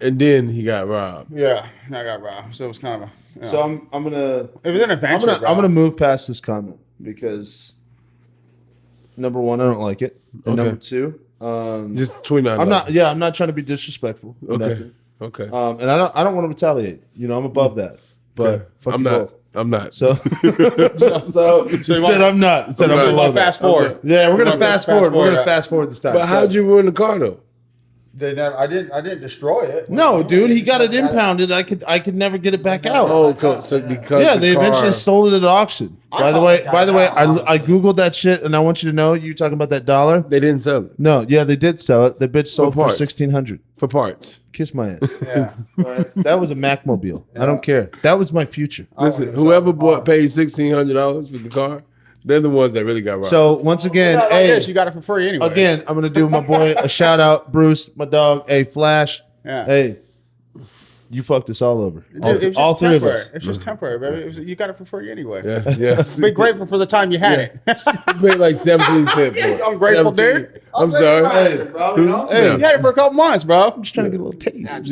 And then he got robbed. Yeah. I got robbed. So it was kind of a. So I'm gonna It was an adventure. I'm gonna move past this comment because number one, I don't like it. And Okay. number two, Just $29. I'm not trying to be disrespectful. or Okay. nothing. Okay. And I don't want to retaliate. I'm above that. But fuck I'm you not. both. I'm not. So he said I'm not. He said I'm So below that. fast forward. Yeah, we're gonna We're gonna fast forward. We're gonna forward. fast forward this time. But how'd you ruin the car though? I didn't destroy it. No, dude, he got it impounded. I could never get it back out. Oh, so because Yeah, the they car, eventually sold it at auction. By the way, I googled that shit, and I want you to know, you talking about that dollar? they didn't sell it No, yeah, they did sell it. The bitch sold for parts. $1,600. for parts. Kiss my ass. Yeah. That was a Macmobile. I don't care. That was my future. Listen, whoever paid $1,600 for the car, they're the ones that really got robbed. So once again, Like hey, this, you got it for free anyway. again, I'm gonna do my boy a shout out, Bruce, my dog. Hey, Flash. Yeah. Hey, you fucked us all over. It was just All three of temporary. us. It's just temporary, baby. You got it for free anyway. yeah. Be grateful for the time you had it. You paid like 17 cents for it. I'm grateful, 17. dude. I'm sorry. Hey, Bro, you know? you had it for a couple months, bro. I'm just trying to get a little taste.